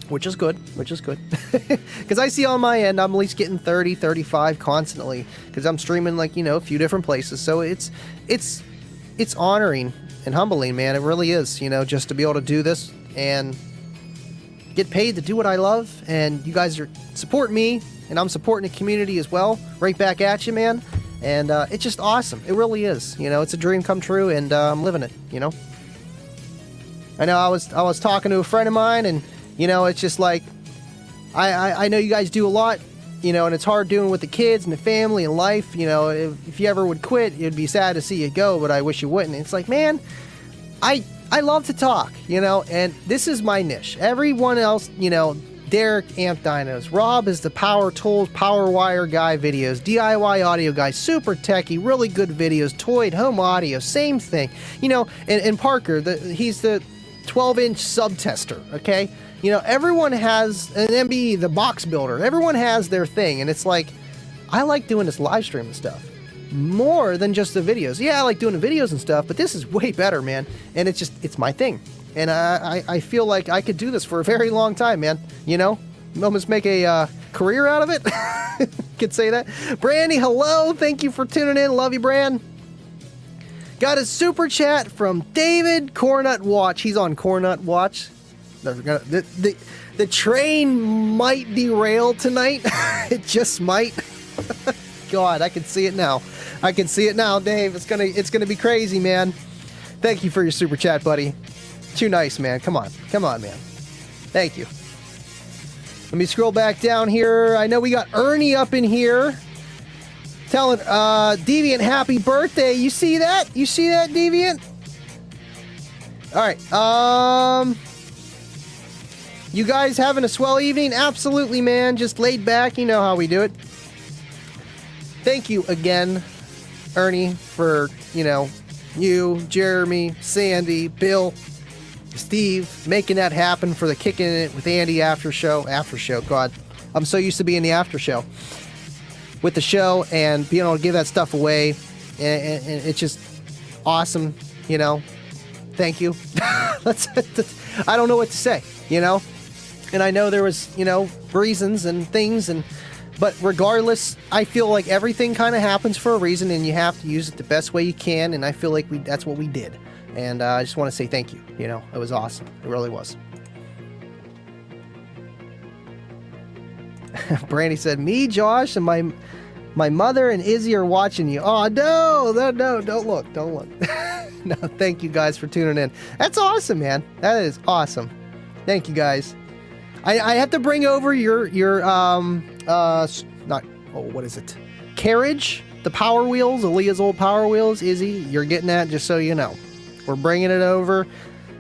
Which is good. Which is good. Because I see on my end, I'm at least getting 30, 35 constantly. Because I'm streaming, like, a few different places. So it's honoring and humbling, man. It really is, just to be able to do this and get paid to do what I love. And you guys are supporting me, and I'm supporting the community as well. Right back at you, man. And it's just awesome. It really is. It's a dream come true, and I'm living it, I know I was talking to a friend of mine, and, it's just like, I know you guys do a lot, and it's hard doing with the kids and the family and life. If you ever would quit, it'd be sad to see you go, but I wish you wouldn't. It's like, man, I love to talk, and this is my niche. Everyone else, Derek, Amp Dinos. Rob is the Power Tools, Power Wire guy videos. DIY audio guy, super techie, really good videos. Toyed, home audio, same thing. And Parker, he's the 12-inch sub-tester, okay? Everyone has an MBE, the box builder. Everyone has their thing, and it's like, I like doing this live stream and stuff. More than just the videos. Yeah, I like doing the videos and stuff, but this is way better, man. And it's my thing. And I feel like I could do this for a very long time, man. Almost make a career out of it. Could say that. Brandy, hello. Thank you for tuning in. Love you, Brand. Got a super chat from David Cornut Watch. He's on Cornut Watch. The train might derail tonight. It just might. God, I can see it now. I can see it now, Dave. It's gonna be crazy, man. Thank you for your super chat, buddy. Too nice, man. Come on, man. Thank you. Let me scroll back down here. I know we got Ernie up in here. Telling Deviant happy birthday. You see that? You see that, Deviant? All right. You guys having a swell evening? Absolutely, man. Just laid back. You know how we do it. Thank you again, Ernie, for, you, Jeremy, Sandy, Bill, Steve, making that happen for the Kicking It with Andy after show. God, I'm so used to being the after show with the show and being able to give that stuff away. And it's just awesome, Thank you. I don't know what to say, And I know there was, reasons and things, but regardless, I feel like everything kind of happens for a reason, and you have to use it the best way you can. And I feel like that's what we did. And I just want to say thank you. It was awesome. It really was. Brandy said, me, Josh, and my mother and Izzy are watching you. Oh, no, don't look. No, thank you guys for tuning in. That's awesome, man. That is awesome. Thank you guys. I have to bring over your what is it? Carriage, the Power Wheels, Aaliyah's old Power Wheels. Izzy, you're getting that, just so you know. We're bringing it over.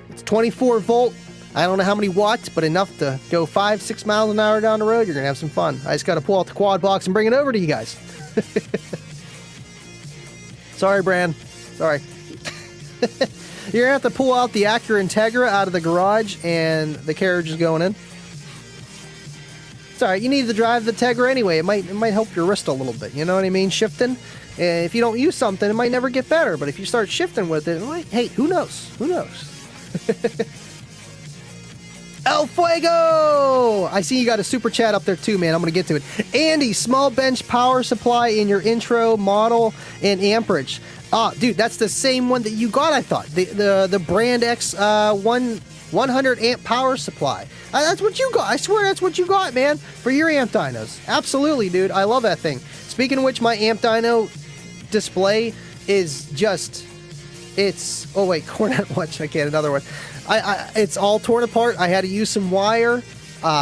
It's 24 volt. I don't know how many watts, but enough to go 5-6 miles an hour down the road. You're going to have some fun. I just got to pull out the quad box and bring it over to you guys. Sorry, Bran. Sorry. You're going to have to pull out the Acura Integra out of the garage, and the carriage is going in. It's all right. You need to drive the Integra anyway. It might help your wrist a little bit. You know what I mean? Shifting. If you don't use something, it might never get better. But if you start shifting with it, hey, who knows? Who knows? El Fuego! I see you got a super chat up there too, man. I'm going to get to it. Andy, small bench power supply in your intro model and amperage. Dude, that's the same one that you got, I thought. The Brand X 100 amp power supply. That's what you got. I swear that's what you got, man, for your amp dynos. Absolutely, dude. I love that thing. Speaking of which, my amp dyno display is just Oh wait, Cornet Watch. I can't. Another one. It's all torn apart. I had to use some wire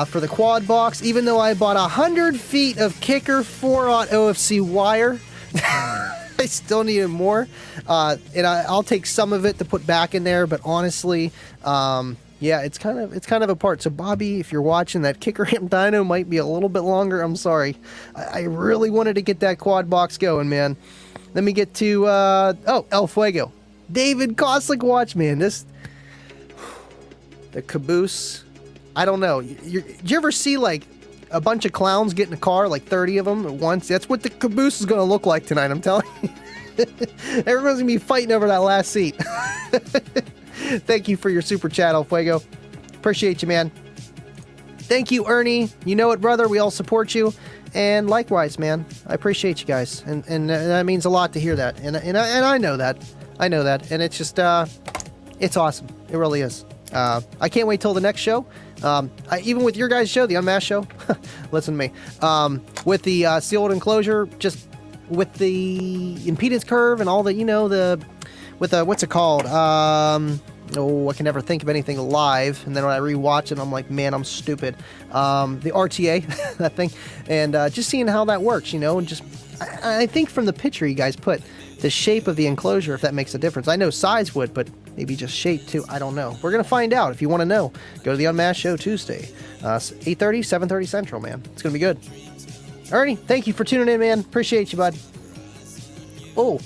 for the quad box, even though I bought 100 feet of Kicker 4/0 OFC wire. I still needed more, and I'll take some of it to put back in there. But honestly, yeah, it's kind of apart. So Bobby, if you're watching, that Kicker Ramp dyno might be a little bit longer. I'm sorry. I really wanted to get that quad box going, man. Let me get to El Fuego, David Koslick watch, man. The caboose. I don't know. Did you ever see like a bunch of clowns get in a car, like 30 of them at once? That's what the caboose is going to look like tonight, I'm telling you. Everyone's going to be fighting over that last seat. Thank you for your super chat, El Fuego. Appreciate you, man. Thank you, Ernie. You know it, brother. We all support you. And likewise, man. I appreciate you guys. And that means a lot to hear that. And I know that. I know that. And it's just, it's awesome. It really is. I can't wait till the next show. Even with your guys' show, the Unmasked show, listen to me. With the sealed enclosure, just with the impedance curve and all the, what's it called? I can never think of anything live. And then when I rewatch it, I'm like, man, I'm stupid. The RTA, that thing. And just seeing how that works, and just, I think from the picture you guys put, the shape of the enclosure, if that makes a difference. I know size would, but maybe just shape too. I don't know. We're going to find out. If you want to know, go to the Unmasked show Tuesday, 8:30, 7:30 Central, man. It's going to be good. Ernie, thank you for tuning in, man. Appreciate you, bud. Oh,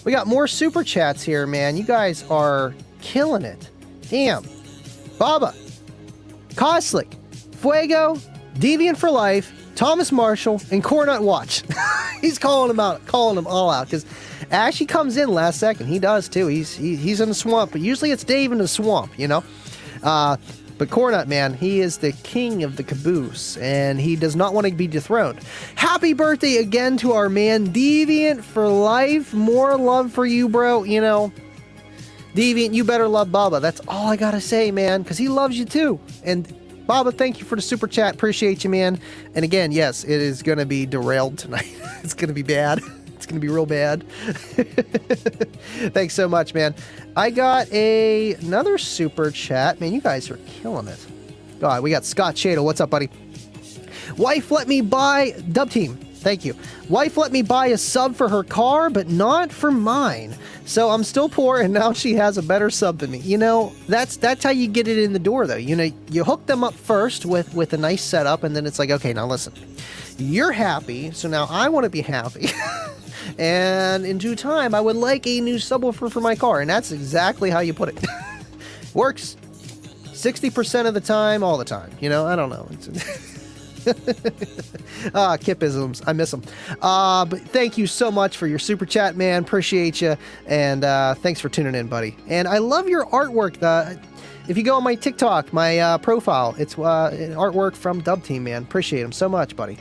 we got more super chats here, man. You guys are killing it. Damn. Baba, Koslick, Fuego, Deviant for Life, Thomas Marshall, and Cornut Watch. He's calling them all out, because Ashy comes in last second. He does too. He's in the swamp, but usually it's Dave in the swamp, But Cornut, man, he is the king of the caboose, and he does not want to be dethroned. Happy birthday again to our man Deviant for Life. More love for you, bro. Deviant, you better love Baba. That's all I gotta say, man, because he loves you too. And Baba, thank you for the super chat. Appreciate you, man. And again, yes, it is going to be derailed tonight. It's going to be bad. It's going to be real bad. Thanks so much, man. I got another super chat. Man, you guys are killing it. God, we got Scott Shado. What's up, buddy? Wife let me buy... Dub Team, thank you. Wife let me buy a sub for her car, but not for mine. So I'm still poor, and now she has a better sub than me. That's how you get it in the door, though. You hook them up first with a nice setup, and then it's like, okay, now listen. You're happy, so now I want to be happy. And in due time, I would like a new subwoofer for my car, and that's exactly how you put it. Works 60% of the time, all the time. I don't know. Kipisms. I miss them. But thank you so much for your super chat, man. Appreciate you. And thanks for tuning in, buddy. And I love your artwork. If you go on my TikTok, my profile, it's artwork from Dub Team, man. Appreciate him so much, buddy.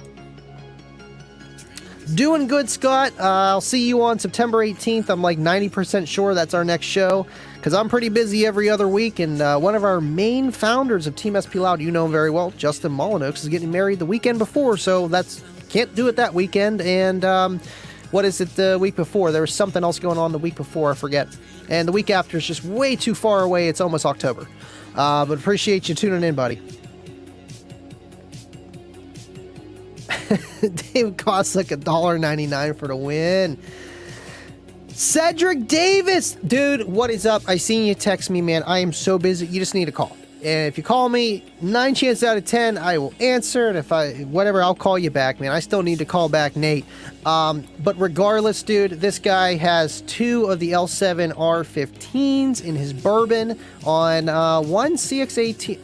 Doing good, Scott. I'll see you on September 18th. I'm like 90% sure that's our next show, because I'm pretty busy every other week, and one of our main founders of Team SP Loud, you know him very well, Justin Molyneux, is getting married the weekend before, so can't do it that weekend. And what is it the week before? There was something else going on the week before, I forget. And the week after is just way too far away. It's almost October. But appreciate you tuning in, buddy. Dave costs like $1.99 for the win. Cedric Davis, dude, what is up? I seen you text me, man. I am so busy. You just need to call. And if you call me, 9 chances out of 10, I will answer. And if I'll call you back, man. I still need to call back Nate. But regardless, dude, this guy has 2 of the L7 R15s in his bourbon on one CX46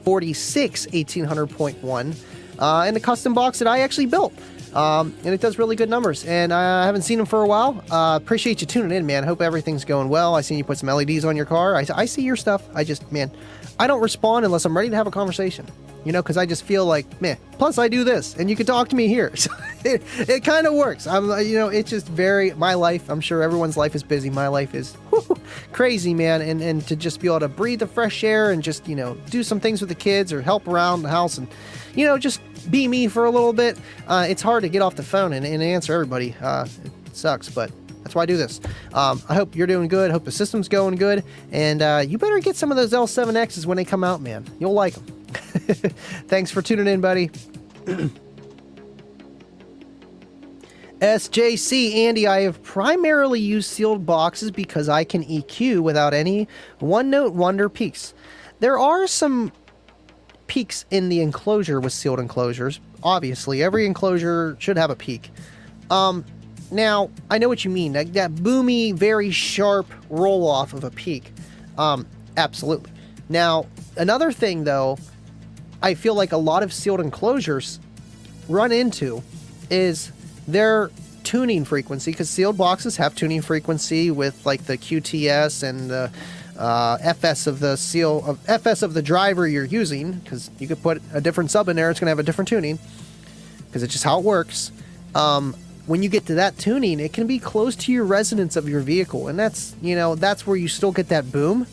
1800.1. And a custom box that I actually built. And it does really good numbers. And I haven't seen him for a while. Appreciate you tuning in, man. Hope everything's going well. I seen you put some LEDs on your car. I see your stuff. I don't respond unless I'm ready to have a conversation. Because I just feel like, man, plus I do this. And you can talk to me here. So it kind of works. It's just my life, I'm sure everyone's life is busy. My life is crazy, man. And to just be able to breathe the fresh air and just, do some things with the kids or help around the house and, just be me for a little bit. It's hard to get off the phone and answer everybody. It sucks, but That's why I do this. I hope you're doing good. Hope the system's going good. And you better get some of those L7Xs when they come out, man. You'll like them. Thanks for tuning in, buddy. SJC, Andy, I have primarily used sealed boxes because I can EQ without any one-note wonder peaks. There are some peaks in the enclosure with sealed enclosures. Obviously, every enclosure should have a peak. Now, I know what you mean. That boomy, very sharp roll-off of a peak. Absolutely. Now, another thing, though, I feel like a lot of sealed enclosures run into is their tuning frequency, because sealed boxes have tuning frequency with like the QTS and the FS of the FS of the driver you're using, because you could put a different sub in there, it's going to have a different tuning, because it's just how it works. When you get to that tuning, it can be close to your resonance of your vehicle, and that's, you know, that's where you still get that boom.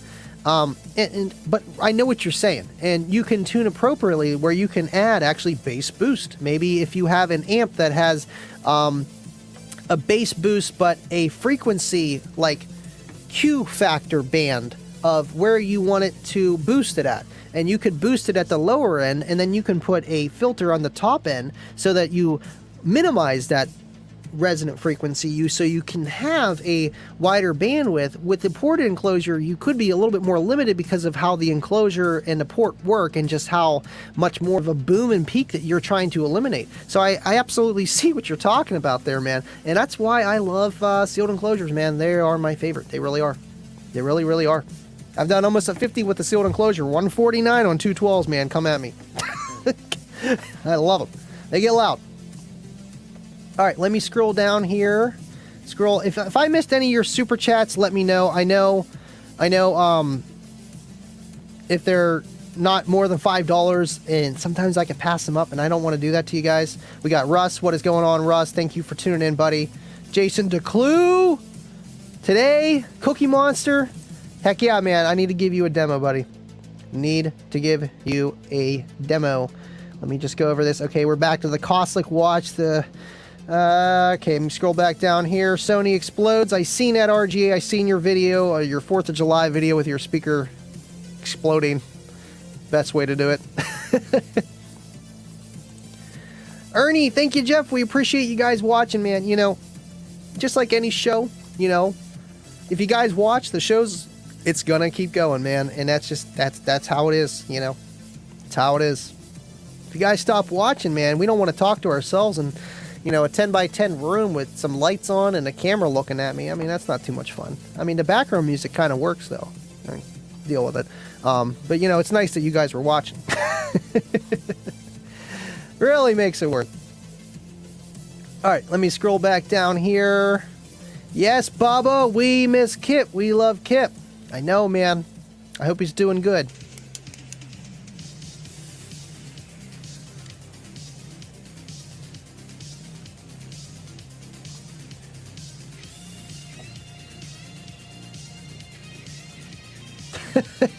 But I know what you're saying, and you can tune appropriately where you can add actually bass boost. Maybe if you have an amp that has a bass boost but a frequency like Q factor band of where you want it to boost it at, and you could boost it at the lower end, and then you can put a filter on the top end so that you minimize that resonant frequency so you can have a wider bandwidth. With the ported enclosure, you could be a little bit more limited because of how the enclosure and the port work and just how much more of a boom and peak that you're trying to eliminate. So I absolutely see what you're talking about there, man, and that's why I love sealed enclosures, man. They are my favorite. They really are. They really, really are. I've done almost a 50 with the sealed enclosure. 149 on 212s, man. Come at me. I love them. They get loud. All right, let me scroll down here. Scroll. If I missed any of your super chats, let me know. I know. If they're not more than $5, and sometimes I can pass them up, and I don't want to do that to you guys. We got Russ. What is going on, Russ? Thank you for tuning in, buddy. Jason DeClue. Today, Cookie Monster. Heck yeah, man. I need to give you a demo, buddy. Need to give you a demo. Let me just go over this. Okay, we're back to the Koslik watch. Okay, let me scroll back down here. Sony explodes. I seen that, RGA. I seen your video, your 4th of July video with your speaker exploding. Best way to do it. Ernie, thank you, Jeff. We appreciate you guys watching, man. You know, just like any show, you know, if you guys watch the shows, it's gonna keep going, man. And that's how it is, you know. It's how it is. If you guys stop watching, man, we don't want to talk to ourselves and, you know, a 10 by 10 room with some lights on and a camera looking at me. I mean, that's not too much fun. I mean, the background music kind of works, though. I mean, deal with it. But, you know, it's nice that you guys were watching. Really makes it worth it. All right, let me scroll back down here. Yes, Baba, we miss Kip. We love Kip. I know, man. I hope he's doing good.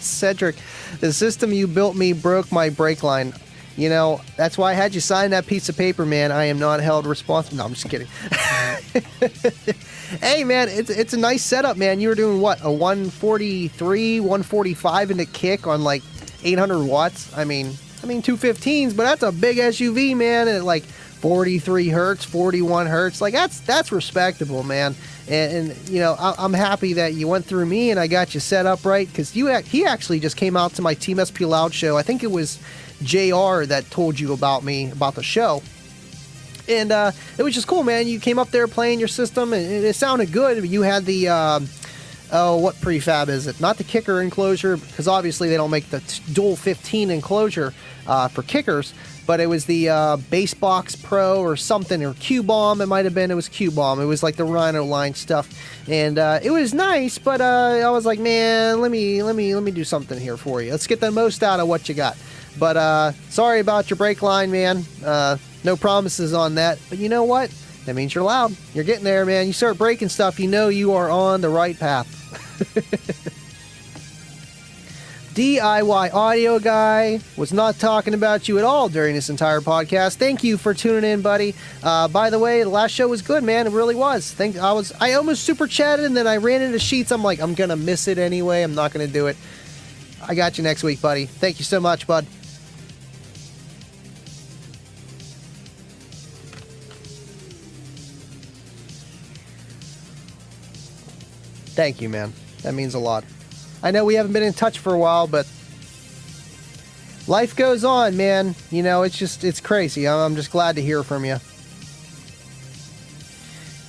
Cedric, the system you built me broke my brake line. You know, that's why I had you sign that piece of paper, man. I am not held responsible. No, I'm just kidding. Hey, man, it's a nice setup, man. You were doing what, a 143, 145 into kick on like 800 watts? I mean 215s, but that's a big SUV, man, at like 43 hertz, 41 hertz. Like, that's respectable, man. And you know, I'm happy that you went through me and I got you set up right, because he actually just came out to my Team SP Loud show. I think it was JR that told you about me, about the show. And it was just cool, man. You came up there playing your system, and it sounded good. You had the, what prefab is it? Not the kicker enclosure, because obviously they don't make the dual 15 enclosure for kickers, but it was the Basebox Pro or something, or Q-Bomb it might have been. It was Q-Bomb. It was like the Rhino line stuff. And it was nice, but I was like, man, let me do something here for you. Let's get the most out of what you got. But sorry about your brake line, man. No promises on that. But you know what? That means you're loud. You're getting there, man. You start breaking stuff, you know you are on the right path. DIY Audio Guy was not talking about you at all during this entire podcast. Thank you for tuning in, buddy. By the way, the last show was good, man. It really was. I almost super chatted, and then I ran into Sheets. I'm like, I'm going to miss it anyway. I'm not going to do it. I got you next week, buddy. Thank you so much, bud. Thank you, man. That means a lot. I know we haven't been in touch for a while, but life goes on, man. You know, it's crazy. I'm just glad to hear from you.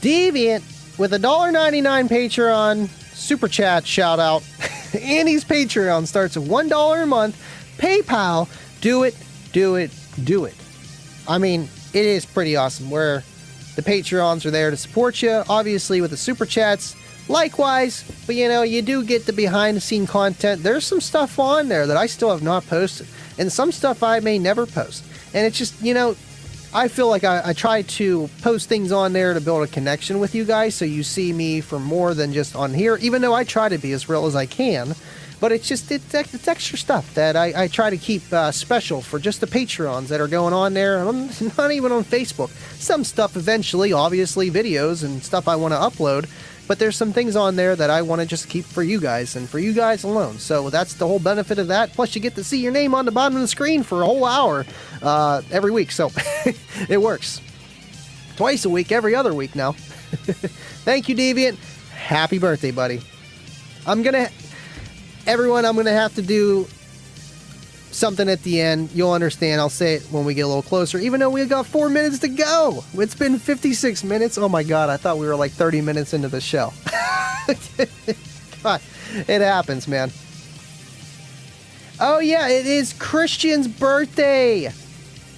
Deviant with a $1.99 Patreon super chat shout out. Andy's Patreon starts at $1 a month. PayPal, do it, do it, do it. I mean, it is pretty awesome where the Patreons are there to support you, obviously with the super chats. Likewise, but you know, you do get the behind the scene content. There's some stuff on there that I still have not posted, and some stuff I may never post. And it's just, you know, I feel like I try to post things on there to build a connection with you guys, so you see me for more than just on here, even though I try to be as real as I can. But it's extra stuff that I try to keep special for just the Patreons that are going on there. I'm not even on Facebook. Some stuff eventually, obviously videos and stuff I want to upload. But there's some things on there that I want to just keep for you guys and for you guys alone. So that's the whole benefit of that. Plus, you get to see your name on the bottom of the screen for a whole hour every week. So it works. Twice a week, every other week now. Thank you, Deviant. Happy birthday, buddy. Everyone, I'm going to have to do something at the end. You'll understand. I'll say it when we get a little closer, even though we've got 4 minutes to go. It's been 56 minutes. Oh my God, I thought we were like 30 minutes into the show. God, it happens, man. Oh yeah, it is Christian's birthday.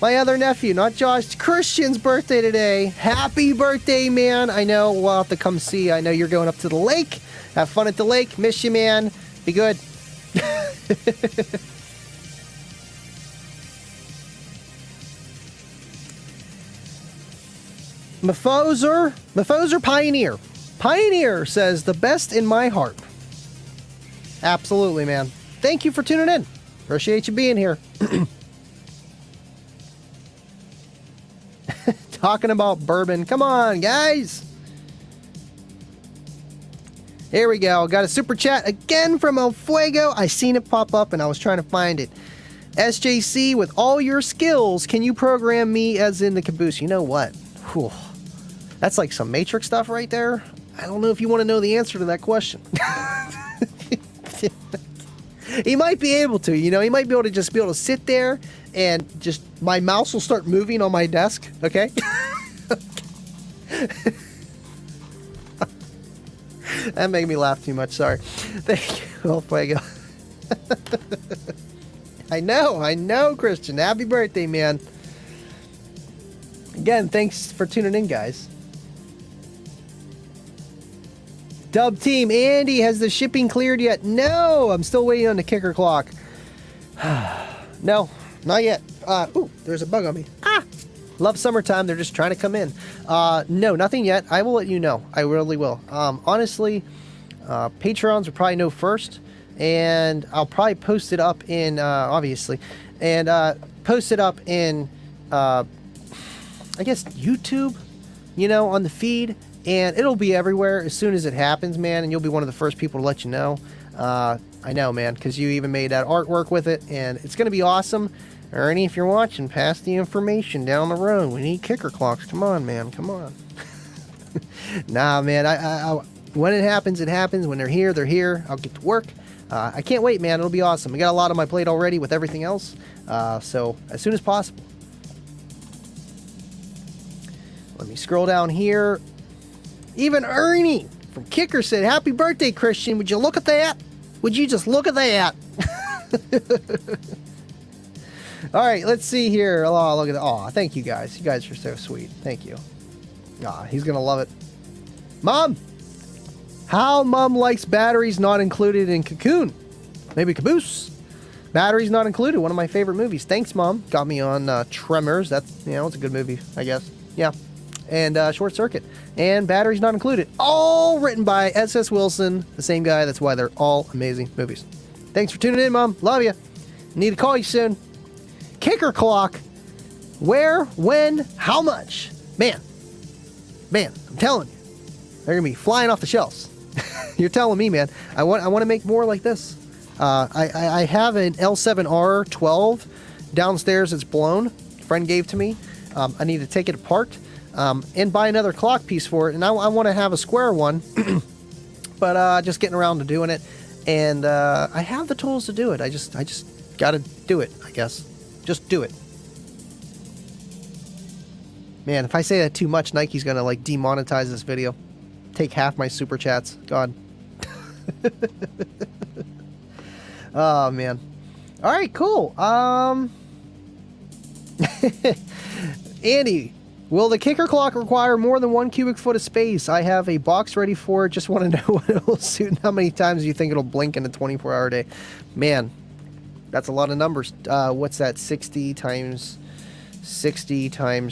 My other nephew, not Josh, Christian's birthday today. Happy birthday, man. I know we'll have to come see. I know you're going up to the lake. Have fun at the lake. Miss you, man. Be good. Mephoser Pioneer. Pioneer says, the best in my heart. Absolutely, man. Thank you for tuning in. Appreciate you being here. Talking about bourbon. Come on, guys. Here we go. Got a super chat again from El Fuego. I seen it pop up and I was trying to find it. SJC, with all your skills, can you program me as in the caboose? You know what? Whew. That's like some Matrix stuff right there. I don't know if you want to know the answer to that question. He might be able to, you know, he might be able to sit there and just, my mouse will start moving on my desk, okay? That made me laugh too much, sorry. Thank you, El Fuego. I know, Christian. Happy birthday, man. Again, thanks for tuning in, guys. Dub team, Andy, has the shipping cleared yet? No, I'm still waiting on the kicker clock. No, not yet. Ooh, there's a bug on me. Love summertime. They're just trying to come in. No, nothing yet. I will let you know. I really will. Honestly, Patreons will probably know first, and I'll probably post it up in, obviously, and post it up in, I guess, YouTube, you know, on the feed. And it'll be everywhere as soon as it happens, man. And you'll be one of the first people to let you know. I know, man, because you even made that artwork with it. And it's going to be awesome. Ernie, if you're watching, pass the information down the road. We need kicker clocks. Come on, man. Come on. Nah, man. I when it happens, it happens. When they're here, they're here. I'll get to work. I can't wait, man. It'll be awesome. I got a lot on my plate already with everything else. So as soon as possible. Let me scroll down here. Even Ernie from Kicker said, happy birthday, Christian. Would you look at that? Would you just look at that? All right, let's see here. Oh, look at that. Oh, thank you guys. You guys are so sweet. Thank you. He's going to love it. Mom, how Mom likes batteries not included in Cocoon. Maybe Caboose. Batteries not included. One of my favorite movies. Thanks, Mom. Got me on Tremors. That's, you know, it's a good movie, I guess. Yeah. And Short Circuit. And Batteries Not Included. All written by S.S. Wilson, the same guy. That's why they're all amazing movies. Thanks for tuning in, Mom. Love you. Need to call you soon. Kicker clock. Where, when, how much? Man, I'm telling you, they're gonna be flying off the shelves. You're telling me, man. I want to make more like this. I have an L7R12 downstairs. It's blown. A friend gave to me. I need to take it apart and buy another clock piece for it. And I want to have a square one, but just getting around to doing it. And I have the tools to do it. I just got to do it, I guess. Just do it. Man, if I say that too much, Nike's going to like demonetize this video. Take half my super chats. God. Oh, man. All right, cool. Andy, will the kicker clock require more than 1 cubic foot of space? I have a box ready for it. Just want to know what it will suit and how many times you think it'll blink in a 24-hour day. Man, that's a lot of numbers. What's that? 60 times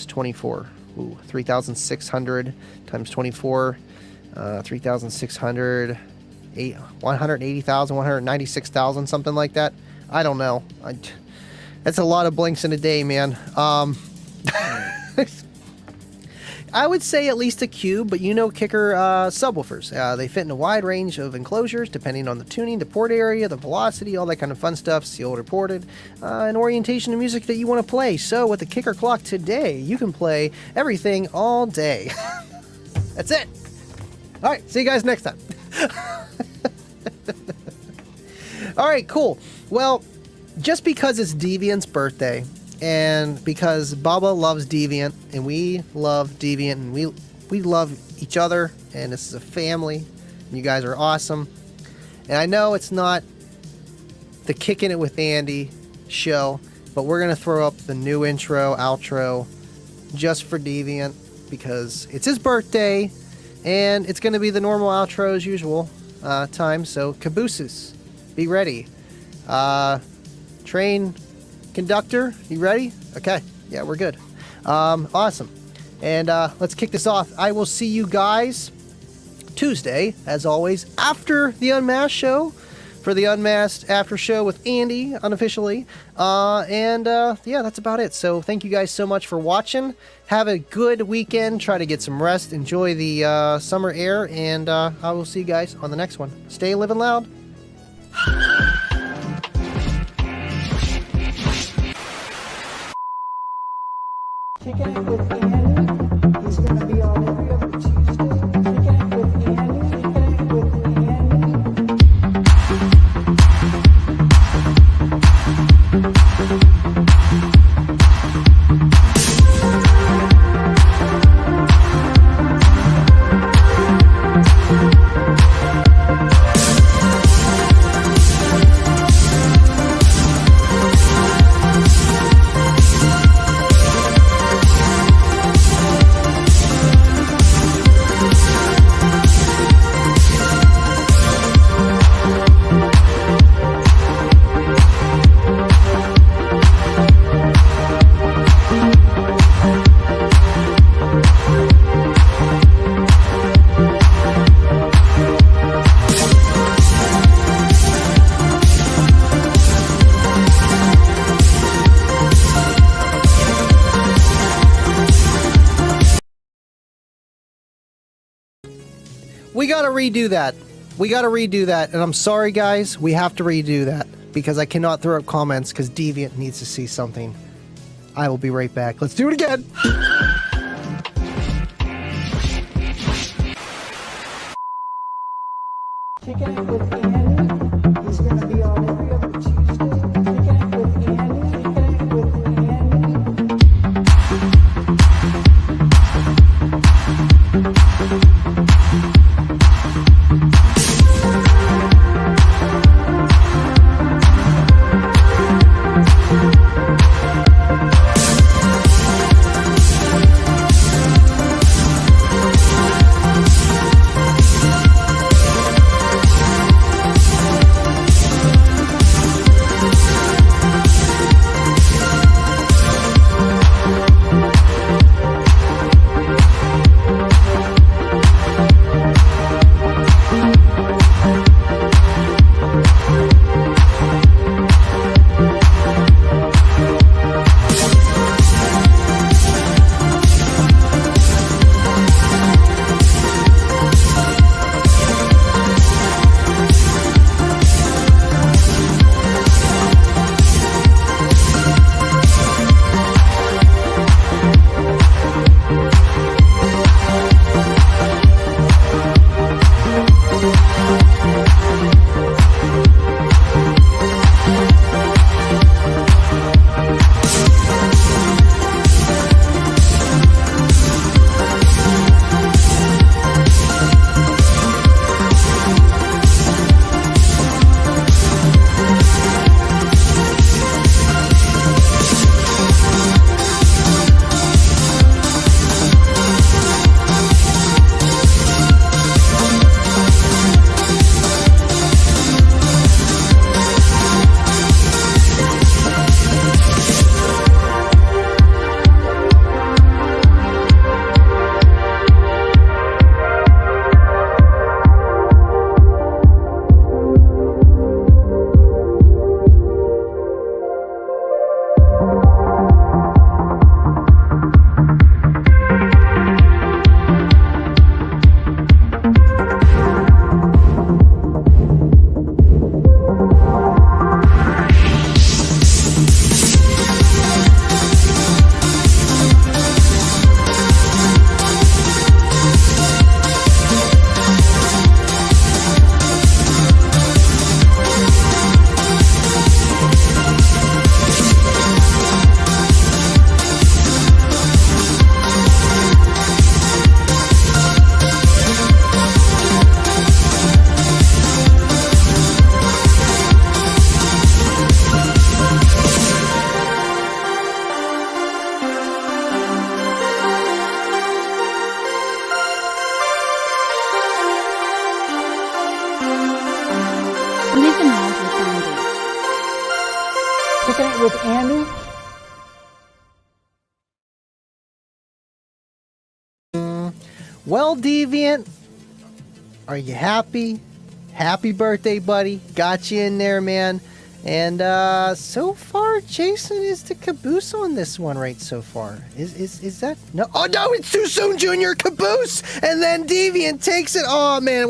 24. Ooh, 3,600 times 24. 3,600. 180,000, 196,000, something like that. I don't know. That's a lot of blinks in a day, man. I would say at least a cube, but you know kicker subwoofers. They fit in a wide range of enclosures depending on the tuning, the port area, the velocity, all that kind of fun stuff, sealed or ported, and orientation of music that you want to play. So with the kicker clock today, you can play everything all day. That's it. All right, see you guys next time. All right, cool. Well, just because it's Deviant's birthday, and because Baba loves Deviant, and we love Deviant, and we love each other, and this is a family, and you guys are awesome. And I know it's not the Kicking It with Andy show, but we're going to throw up the new intro, outro, just for Deviant, because it's his birthday, and it's going to be the normal outro as usual time. So, cabooses, be ready. Train conductor, you ready? Okay, yeah, we're good. Awesome. And let's kick this off. I will see you guys Tuesday, as always, after the Unmasked show, for the Unmasked after show with Andy, unofficially. Yeah, that's about it. So thank you guys so much for watching. Have a good weekend. Try to get some rest. Enjoy the summer air. And I will see you guys on the next one. Stay living loud. Kicking It with Andy. He's going to be on every other Tuesday. Kicking It with Andy. Kicking It with Andy. We gotta redo that. We gotta redo that. And I'm sorry, guys. We have to redo that because I cannot throw up comments because Deviant needs to see something. I will be right back. Let's do it again. Kicking It with Andy. He's going to be on every other Tuesday. Kicking It with Andy. Kicking It with Andy. Living Loud with Andy. Kicking it with Andy. Well, Deviant, are you happy? Happy birthday, buddy. Got you in there, man. And so far, Jason is the caboose on this one right so far. Is that... No. Oh, no, it's too soon, Junior. Caboose! And then Deviant takes it. Oh, man.